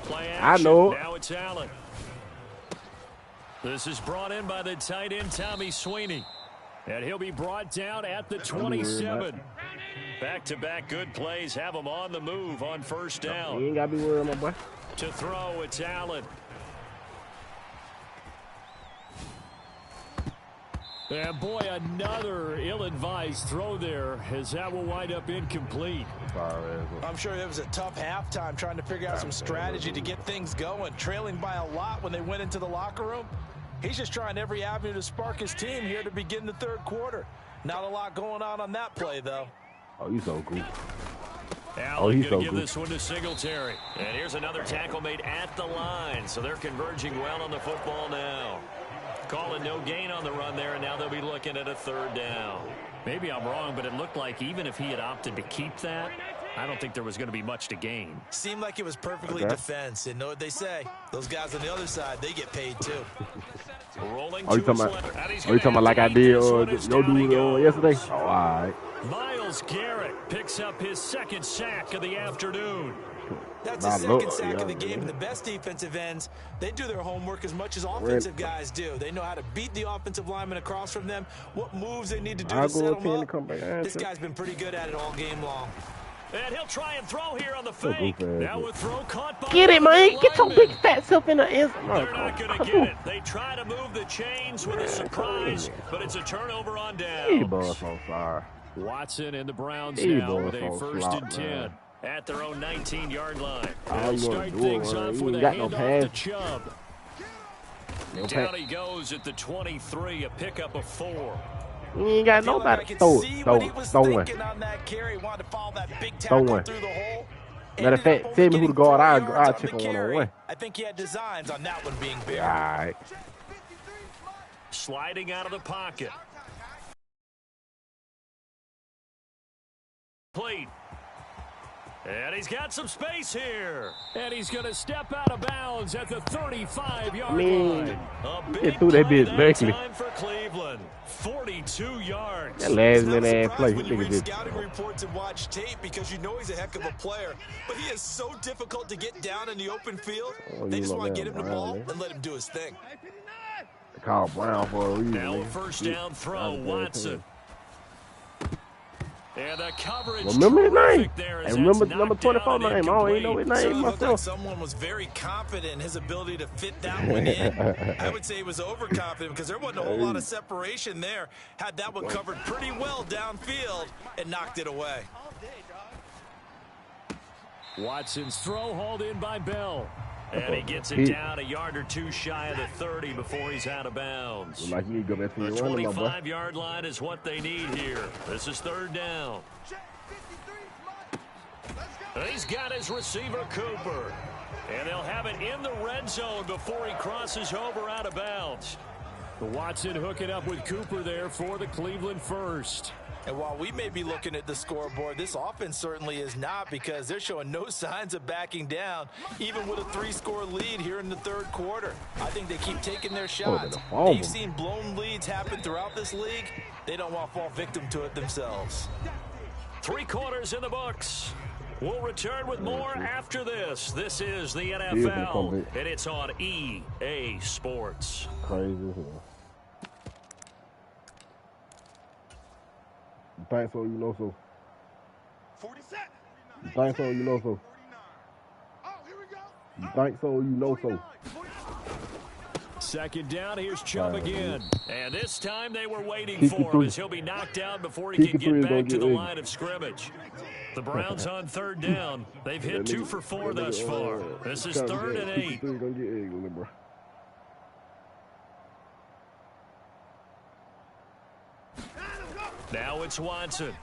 Play action. I know it. Now it's Allen. This is brought in by the tight end, Tommy Sweeney. And he'll be brought down at the 27. Back-to-back good plays have him on the move on first down. You ain't got to be worried, my boy. To throw, it's Allen. And boy, another ill-advised throw there as that will wind up incomplete. I'm sure it was a tough halftime trying to figure out some strategy to get things going. Trailing by a lot when they went into the locker room. He's just trying every avenue to spark his team here to begin the third quarter. Not a lot going on that play, though. Oh, he's so cool. Allen going to give this one to Singletary. And here's another tackle made at the line. So they're converging well on the football now. Calling no gain on the run there, and now they'll be looking at a third down. Maybe I'm wrong, but it looked like even if he had opted to keep that, I don't think there was going to be much to gain. Seemed like it was perfectly defense. And know what they say? Those guys on the other side, they get paid too. Rolling you talking about like I did your dude yesterday? Oh, all right. Myles Garrett picks up his second sack of the afternoon. That's the second sack of the game. And the best defensive ends, they do their homework as much as offensive guys do. They know how to beat the offensive lineman across from them, what moves they need to do to set them up. This guy's been pretty good at it all game long. And he'll try and throw here on the fake. Now with throw caught by get it, man. Get your big fat self in the end. They're not going to get it. They try to move the chains with a surprise, but it's a turnover on down. Watson and the Browns now with a first and 10 at their own 19-yard line. They'll start things off with a handoff to Chubb. Down he goes at the 23, a pickup of 4. You ain't got nobody. Throw it. Throw one. Matter of fact, tell me who the guard. I'll check on one-on-one. I think he had designs on that one being big. All right. Sliding out of the pocket. Plate. And he's got some space here. And he's going to step out of bounds at the 35-yard line. Get through that bitch, basically. Time for Cleveland. 42 yards. That last minute ass play. When you read scouting reports and watch tape because you know he's a heck of a player. But he is so difficult to get down in the open field. They just want to get him the ball and let him do his thing. They call Brown for a reason. Now a first down throw, Watson. And the coverage. Remember his name. And remember number 24 name. I don't even know his name myself. Like someone was very confident in his ability to fit that one in. I would say he was overconfident because there wasn't a whole lot of separation there. Had that one covered pretty well downfield and knocked it away. Watson's throw hauled in by Bell. And he gets it down a yard or two shy of the 30 before he's out of bounds. Like you go back to the 25-yard line is what they need here. This is third down. And he's got his receiver, Cooper. And they'll have it in the red zone before he crosses over out of bounds. Watson hooking up with Cooper there for the Cleveland first. And while we may be looking at the scoreboard, this offense certainly is not because they're showing no signs of backing down, even with a 3-score lead here in the third quarter. I think they keep taking their shots. They've seen blown leads happen throughout this league. They don't want to fall victim to it themselves. 3 quarters in the books. We'll return with more after this. This is the NFL, and it's on EA Sports. Crazy as hell. Thanks so, you know so. 47. Thanks so, you know so. You think so? You know so. Second down, here's Chubb again. And this time they were waiting Kick for him as he'll be knocked down before he can get back to the line of scrimmage. The Browns on third down. They've hit 2 for 4 thus far. This is 3rd and 8. Now it's Watson.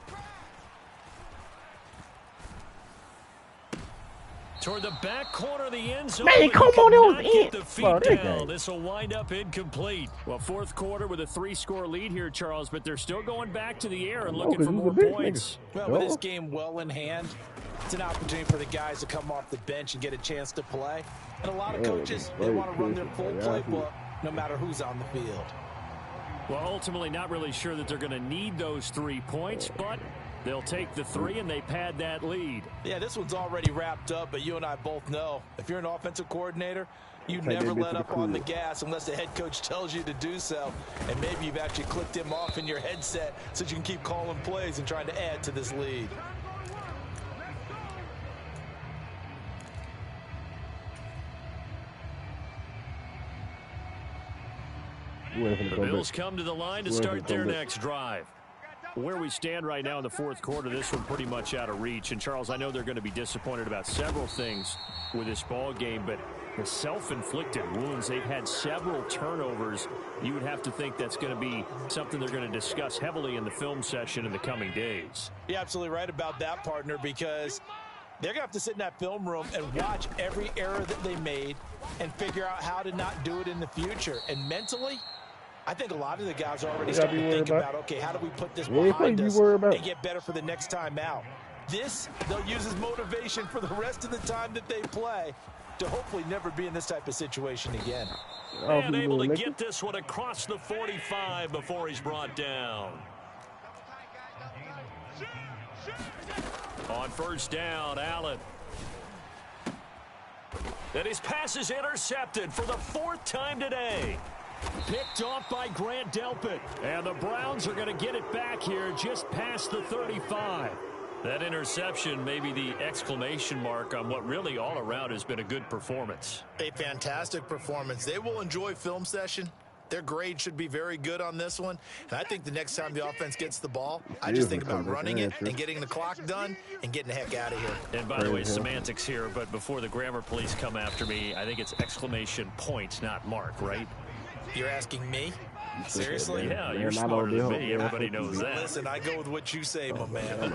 Toward the back corner of the end zone. Man, come on, it was in. The feet down. This will wind up incomplete. Well, fourth quarter with a 3-score lead here, Charles, but they're still going back to the air and looking for more points. Well, with this game well in hand, it's an opportunity for the guys to come off the bench and get a chance to play. And a lot of coaches, they want to run their full playbook no matter who's on the field. Well, ultimately not really sure that they're going to need those 3 points, but they'll take the 3 and they pad that lead. Yeah, this one's already wrapped up, but you and I both know if you're an offensive coordinator, you never let up on the gas unless the head coach tells you to do so. And maybe you've actually clicked him off in your headset so you can keep calling plays and trying to add to this lead. The Bills come to the line to start their next drive. Where we stand right now in the fourth quarter, this one pretty much out of reach. And, Charles, I know they're going to be disappointed about several things with this ball game, but the self-inflicted wounds, they've had several turnovers. You would have to think that's going to be something they're going to discuss heavily in the film session in the coming days. You're absolutely right about that, partner, because they're going to have to sit in that film room and watch every error that they made and figure out how to not do it in the future. And mentally, I think a lot of the guys are already starting to think about, okay, how do we put this behind us and get better for the next time out? This, they'll use as motivation for the rest of the time that they play to hopefully never be in this type of situation again. And able to get this one across the 45 before he's brought down. On first down, Allen. And his pass is intercepted for the 4th time today. Picked off by Grant Delpit. And the Browns are going to get it back here just past the 35. That interception may be the exclamation mark on what really all around has been a good performance. A fantastic performance. They will enjoy film session. Their grade should be very good on this one. And I think the next time the offense gets the ball, I just think about running it and getting the clock done and getting the heck out of here. And by the way, semantics here, but before the grammar police come after me, I think it's exclamation point, not mark, right? You're asking me? Seriously? Yeah, you're smarter than me. Everybody knows that. Listen, I go with what you say, my man.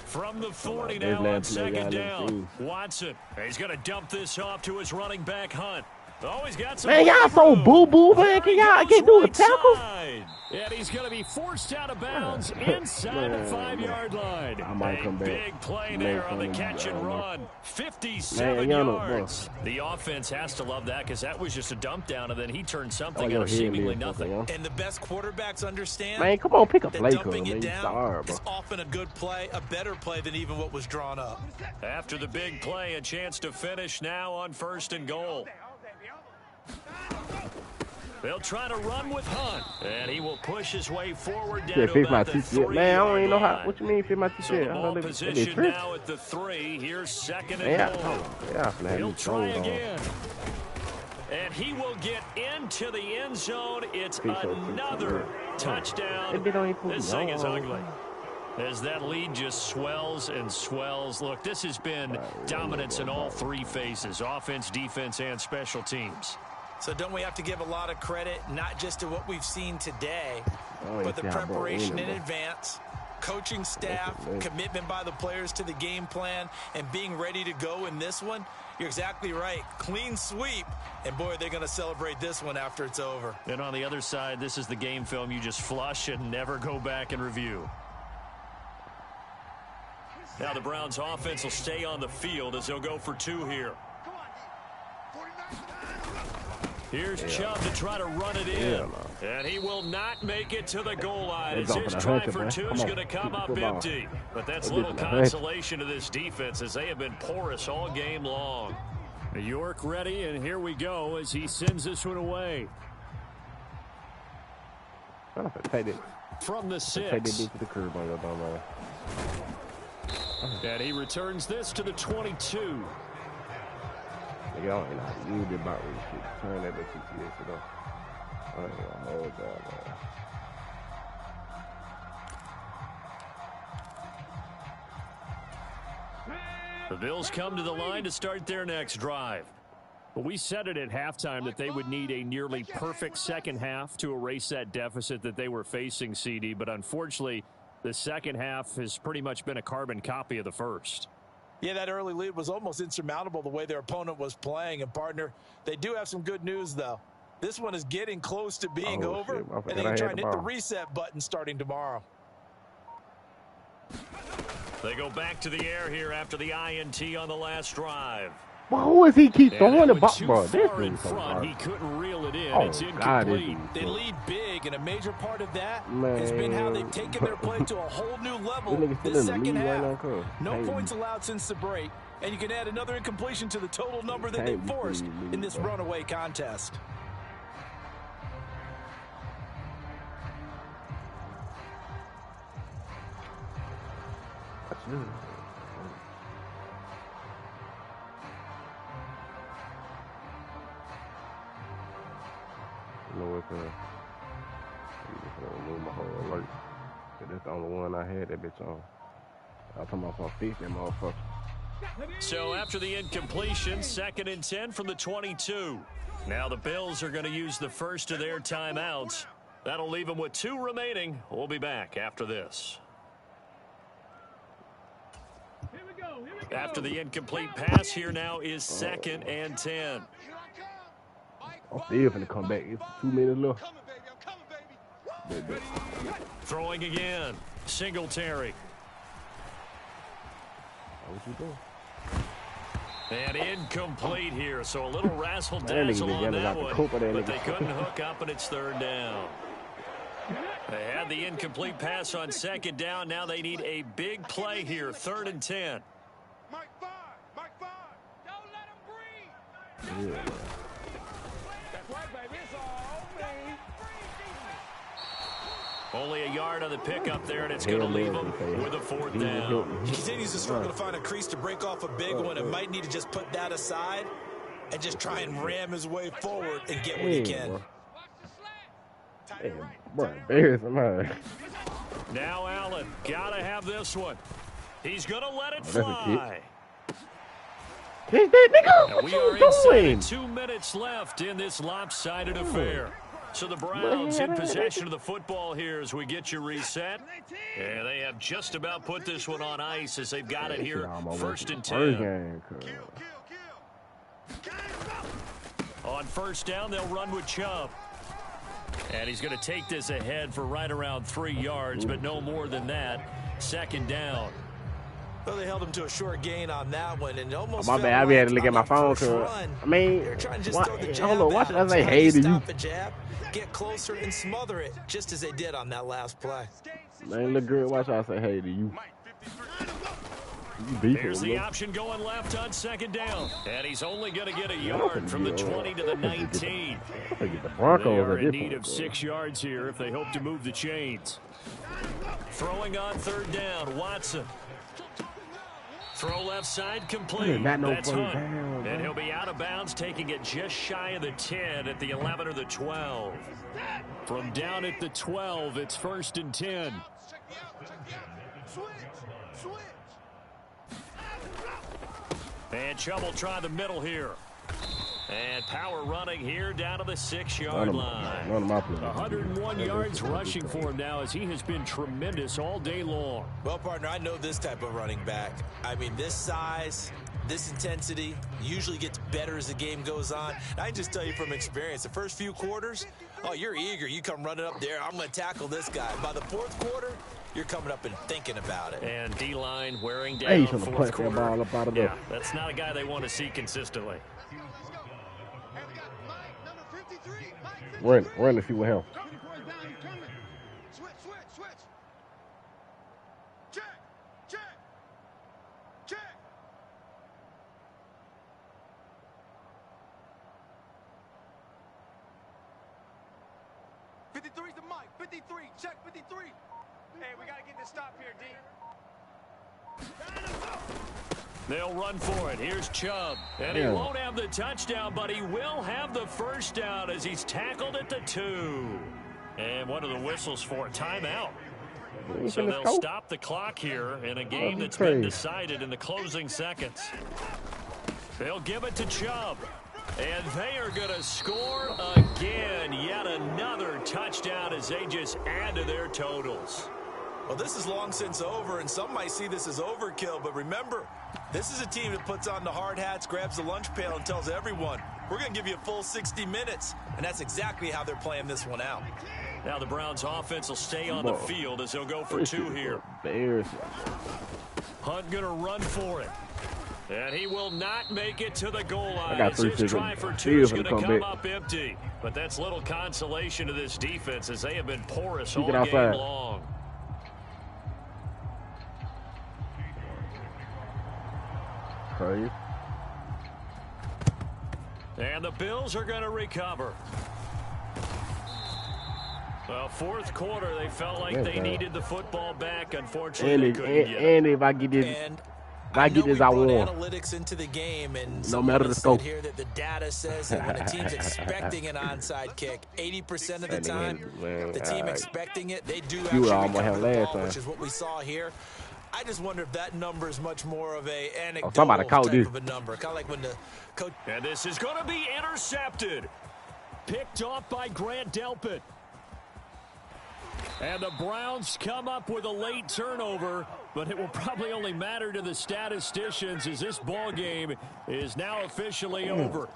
From the 40 now on second down, Watson. He's going to dump this off to his running back, Hunt. Oh, he's got some. Man, y'all so boo-boo, man. Can y'all can't do a tackle? And he's going to be forced out of bounds inside the 5-yard line. I might come back. Big play there on the catch and run. 57 yards. The offense has to love that because that was just a dump down, and then he turned something out of seemingly nothing. And the best quarterbacks understand, man, come on, pick a play, dumping it down is often a good play, a better play than even what was drawn up. After the big play, a chance to finish now on 1st and goal. They'll try to run with Hunt, and he will push his way forward down to about the 3-yard man, I don't even know how. What you mean, fit my So the ball position now at the 3. Here's 2nd and goal. He'll try again. And he will get into the end zone. It's another touchdown. This thing is ugly. As that lead just swells and swells. Look, this has been dominance in all 3 phases, offense, defense, and special teams. So don't we have to give a lot of credit, not just to what we've seen today, but the preparation in advance, coaching staff, commitment by the players to the game plan, and being ready to go in this one? You're exactly right. Clean sweep. And, boy, they're going to celebrate this one after it's over. And on the other side, this is the game film you just flush and never go back and review. Now the Browns offense will stay on the field as they'll go for 2 here. Here's Chubb to try to run it in. And he will not make it to the goal line. As his try for 2 is going to come up empty. But that's little consolation to this defense as they have been porous all game long. York ready, and here we go as he sends this one away. From the 6. And he returns this to the 22. Nigga, I don't even know how to use this bot really shit. Turn that little CCA shit off. I ain't gonna hold y'all, man. The Bills come to the line to start their next drive. Well, we said it at halftime that they would need a nearly perfect second half to erase that deficit that they were facing, CD. But unfortunately, the second half has pretty much been a carbon copy of the first. Yeah, that early lead was almost insurmountable the way their opponent was playing. And, partner, they do have some good news, though. This one is getting close to being over, shit, and they can try and hit the reset button starting tomorrow. They go back to the air here after the INT on the last drive. Why does he keep throwing the ball? Bro, this is so hard. He couldn't reel it in. It's incomplete. They lead big, and a major part of that has been how they've taken their play to a whole new level this second half. No points allowed since the break, and you can add another incompletion to the total number that they forced in this runaway contest. You know what, I'm just gonna remove my whole alert. But that's the only one I had that bitch on. I'm talking about some fix that motherfucker. So after the incompletion, 2nd and 10 from the 22. Now the Bills are going to use the first of their timeouts. That'll leave them with 2 remaining. We'll be back after this. After the incomplete pass, here now is 2nd and 10. I'm still finna come back. It's 2 minutes left. Throwing again. Singletary. What you doing? And incomplete here, so a little razzle-dazzle on that one, but they couldn't hook up, and it's 3rd down. They had the incomplete pass on 2nd down. Now they need a big play here, 3rd and 10. Mike 5. Don't let him breathe. Yeah. That's right, baby. It's all me. Only a yard on the pickup there, and it's going to leave them with a 4th down. He continues to struggle to find a crease to break off a big one, and might need to just put that aside and just try and ram his way forward and get what he can. Hey, bro, embarrassing, man. Now Allen, gotta have this one. He's gonna let it fly. Hey, nigga, and we are inside 2 minutes left in this lopsided affair. So the Browns in possession of the football here as we get you reset. And they have just about put this one on ice as they've got it here, 1st and 10. On 1st down, they'll run with Chubb. And he's going to take this ahead for right around 3 yards, but no more than that. 2nd down. Well, they held him to a short gain on that one, and almost. My bad, I had to look at my phone. I mean, hold on, watch it. I say, hey to you. Get closer and smother it, just as they did on that last play. Man, look good. Watch out. I say, hey to you. Here's the option going left on 2nd down. And he's only going to get a yard from the 20 to the 19. They are in need of 6 yards here if they hope to move the chains. Throwing on 3rd down, Watson. Throw left side complete. That's Hunt. And he'll be out of bounds, taking it just shy of the 10 at the 11 or the 12. From down at the 12, it's 1st and 10. And Chubb will try the middle here. And power running here down to the 6-yard line. 101 yards rushing for him now as he has been tremendous all day long. Well, partner, I know this type of running back. I mean, this size, this intensity usually gets better as the game goes on. I can just tell you from experience, the first few quarters, oh, you're eager. You come running up there. I'm going to tackle this guy. By the 4th quarter, you're coming up and thinking about it. And D-line wearing down 4th quarter. Ball up out of yeah, that's not a guy they want to see consistently. Run to see what happens. Switch. Check. 53's the mic. 53. Check 53. Hey, we got to get this stop here, D. They'll run for it. Here's Chubb. And he won't have the touchdown, but he will have the first down as he's tackled at the 2. And what are the whistles for? Timeout. So they'll stop the clock here in a game that's been decided in the closing seconds. They'll give it to Chubb. And they are going to score again. Yet another touchdown as they just add to their totals. Well, this is long since over, and some might see this as overkill. But remember, this is a team that puts on the hard hats, grabs the lunch pail, and tells everyone, we're going to give you a full 60 minutes. And that's exactly how they're playing this one out. Now the Browns offense will stay on the field as they'll go for 2 here. Hunt going to run for it. And he will not make it to the goal line. His try for 2 is going to come up empty. But that's little consolation to this defense as they have been porous all game long. And the Bills are going to recover. Well, fourth quarter, they felt like they needed the football back. Unfortunately, they couldn't get it. And if I get this, I won. Analytics into the game, and no matter the scope. Here that the data says that when a team's expecting an onside kick, 80% of the time, the team expecting it, they do actually recover the ball, which is what we saw here. I just wonder if that number is much more of a anecdotal type of a number. Kind of like when the coach. And this is going to be intercepted. Picked off by Grant Delpit. And the Browns come up with a late turnover, but it will probably only matter to the statisticians as this ball game is now officially over.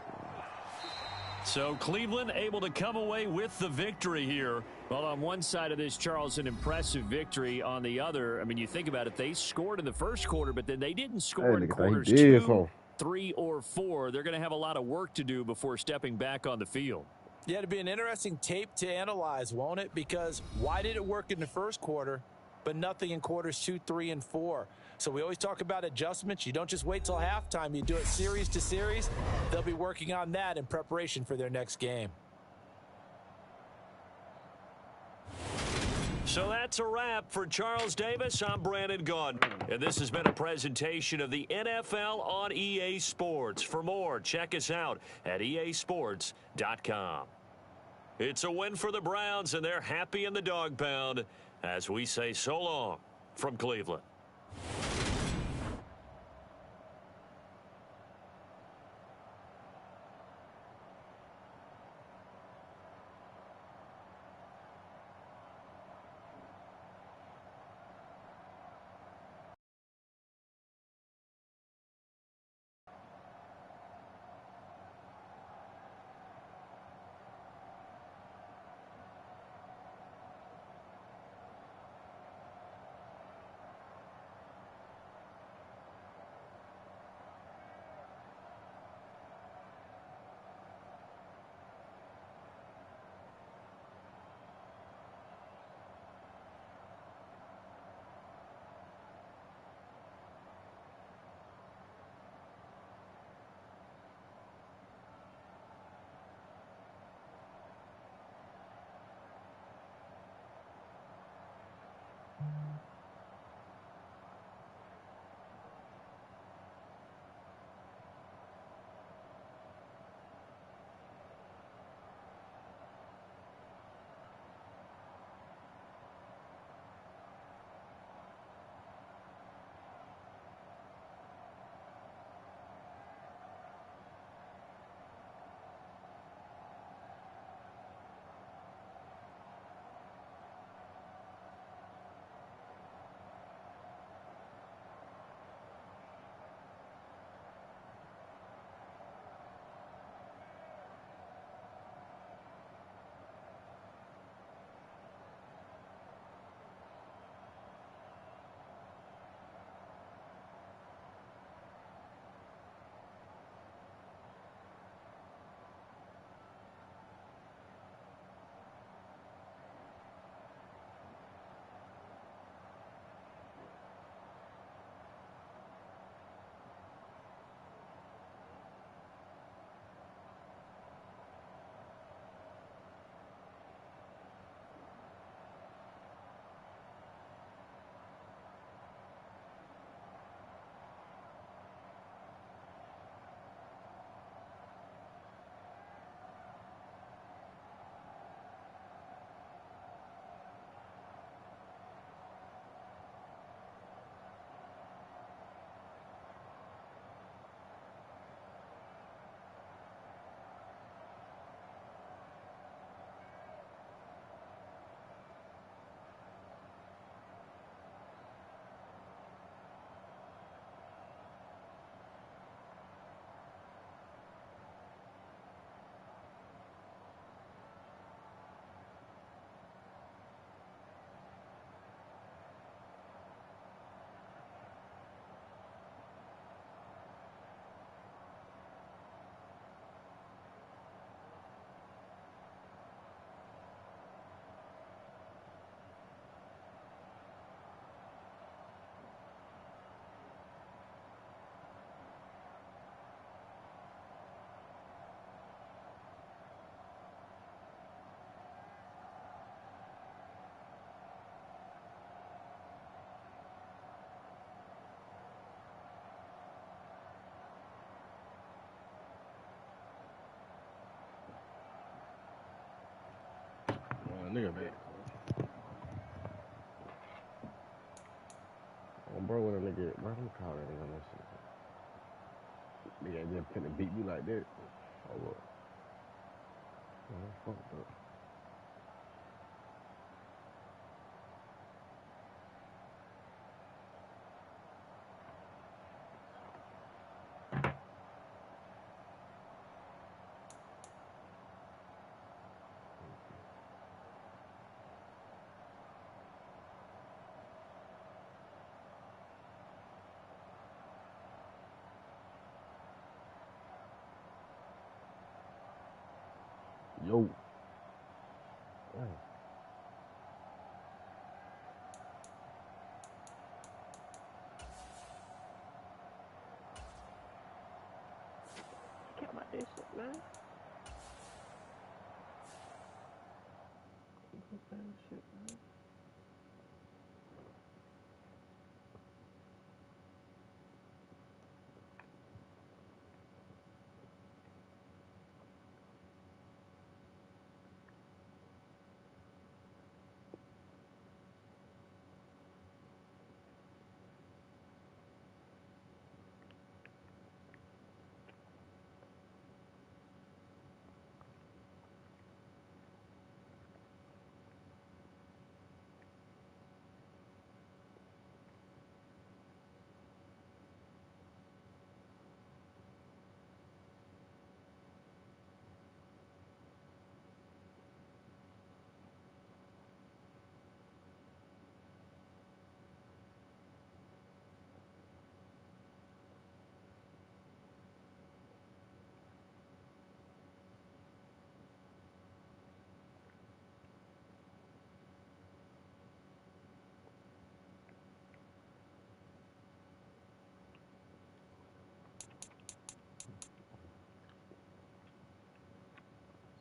So Cleveland able to come away with the victory here. Well, on one side of this, Charles, an impressive victory. On the other, I mean, you think about it, they scored in the first quarter, but then they didn't score in quarters 2, 3, or 4. They're going to have a lot of work to do before stepping back on the field. Yeah, it'll be an interesting tape to analyze, won't it? Because why did it work in the first quarter, but nothing in quarters 2, 3, and 4? So we always talk about adjustments. You don't just wait till halftime. You do it series to series. They'll be working on that in preparation for their next game. So that's a wrap for Charles Davis. I'm Brandon Gaudin, and this has been a presentation of the NFL on EA Sports. For more, check us out at easports.com. It's a win for the Browns, and they're happy in the dog pound as we say so long from Cleveland. Nigga, man. Oh, bro, what a nigga, bro, I'm call that nigga on that shit. Nigga ain't just finna beat me like that. Oh, well. Man, that's fucked up. Yo. Damn. Can't about this shit, man. Shit, man.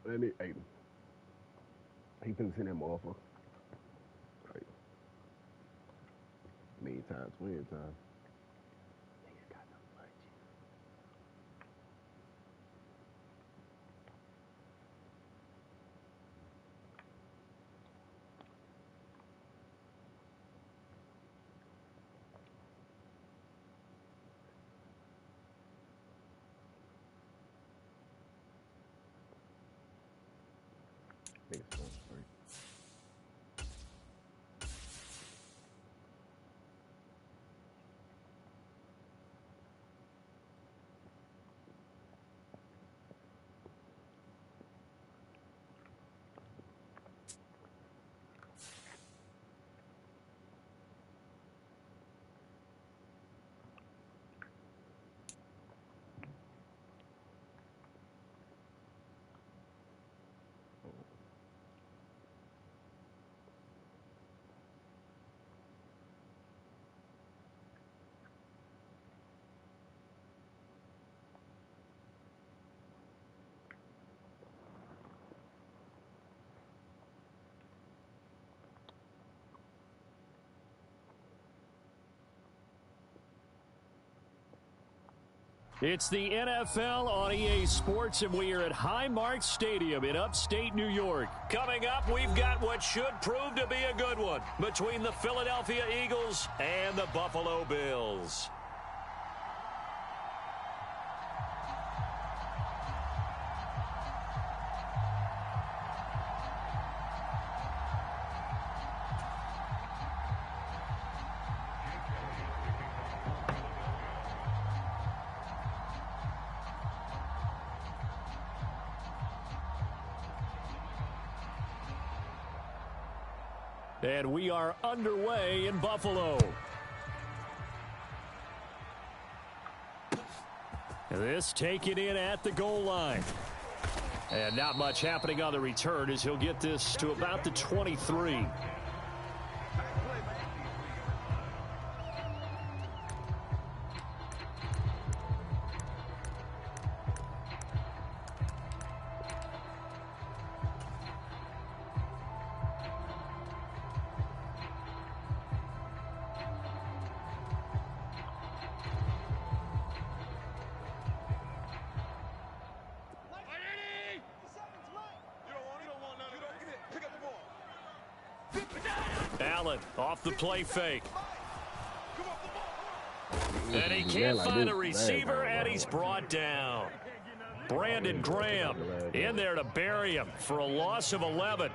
So that nigga, hey, he finna send that motherfucker. Right. Many times, 20 times. Nigga got no budget. Nigga scoring straight. It's the NFL on EA Sports, and we are at Highmark Stadium in upstate New York. Coming up, we've got what should prove to be a good one between the Philadelphia Eagles and the Buffalo Bills. And we are underway in Buffalo. This taken in at the goal line. And not much happening on the return as he'll get this to about the 23. Allen off the play fake. And he can't find a receiver, and he's brought down. Brandon Graham in there to bury him for a loss of 11.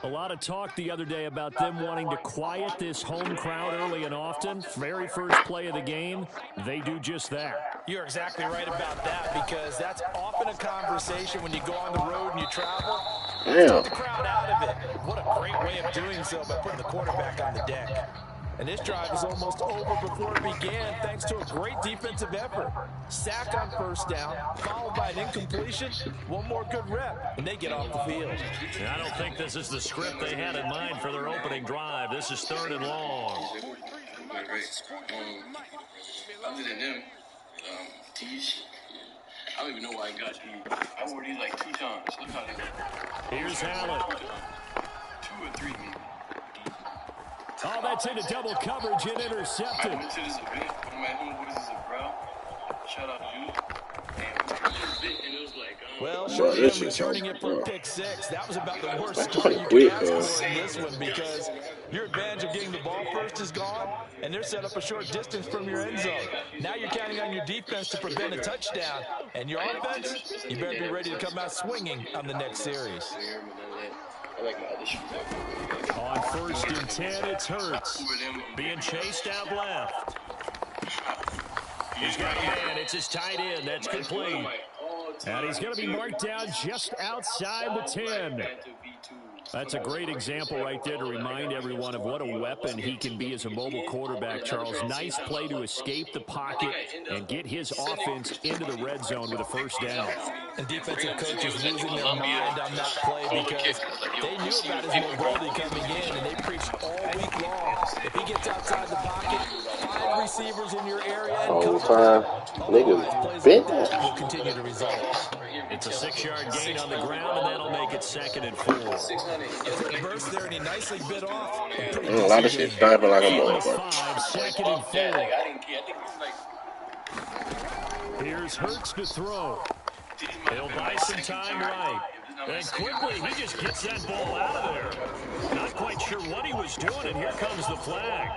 A lot of talk the other day about them wanting to quiet this home crowd early and often. Very first play of the game, they do just that. You're exactly right about that, because that's often a conversation when you go on the road and you travel. Take the crowd out of it. What a great way of doing so by putting the quarterback on the deck. And this drive is almost over before it began thanks to a great defensive effort. Sack on first down, followed by an incompletion, one more good rep, and they get off the field. I don't think this is the script they had in mind for their opening drive. This is 3rd and long. Other than them, these, I don't even know why I got these. I wore these like 2 times. Look how they look. Here's Allen. 2 or 3 maybe. Oh, that's into double coverage and intercepted. I went to this event. One of my homeboys is a bro. Shout out to you. And it was like, well, sure, returning it for a pick 6. That was about the worst start you can ask for in this one, because your advantage of getting the ball first is gone, and they're set up a short distance from your end zone. Now you're counting on your defense to prevent a touchdown, and your offense, you better be ready to come out swinging on the next series. On 1st and 10, it's Hurts. Being chased out left. He's got a man. It's his tight end. That's complete. And he's going to be marked down just outside the 10. That's a great example right there to remind everyone of what a weapon he can be as a mobile quarterback, Charles. Nice play to escape the pocket and get his offense into the red zone with a first down. And defensive coaches losing their mind on that play because they knew about his mobility coming in, and they preached all week long. If he gets outside the pocket, 5 receivers in your area and cover. Niggas bent that will continue to result. It's a 6-yard gain on the ground, and that'll make it 2nd and 4. A quick burst there, and he nicely bit off. A lot of shit diving like a motherfucker. 2nd and 4. Here's Hurts to throw. He'll buy some time right. And quickly, he just gets that ball out of there. Not quite sure what he was doing, and here comes the flag.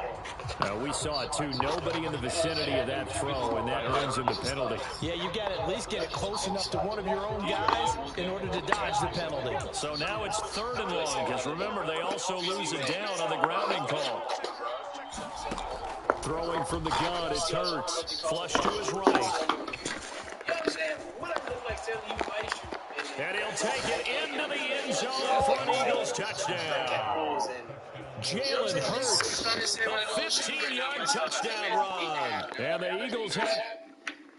We saw it, too. Nobody in the vicinity of that throw, and that earns him the penalty. Yeah, you got to at least get it close enough to one of your own guys in order to dodge the penalty. So now it's 3rd and long, because remember, they also lose it down on the grounding call. Throwing from the gun, it's Hurts. Flush to his right. And he'll take it into the end zone for an Eagles touchdown. Jalen Hurts, a 15-yard touchdown run. And the Eagles have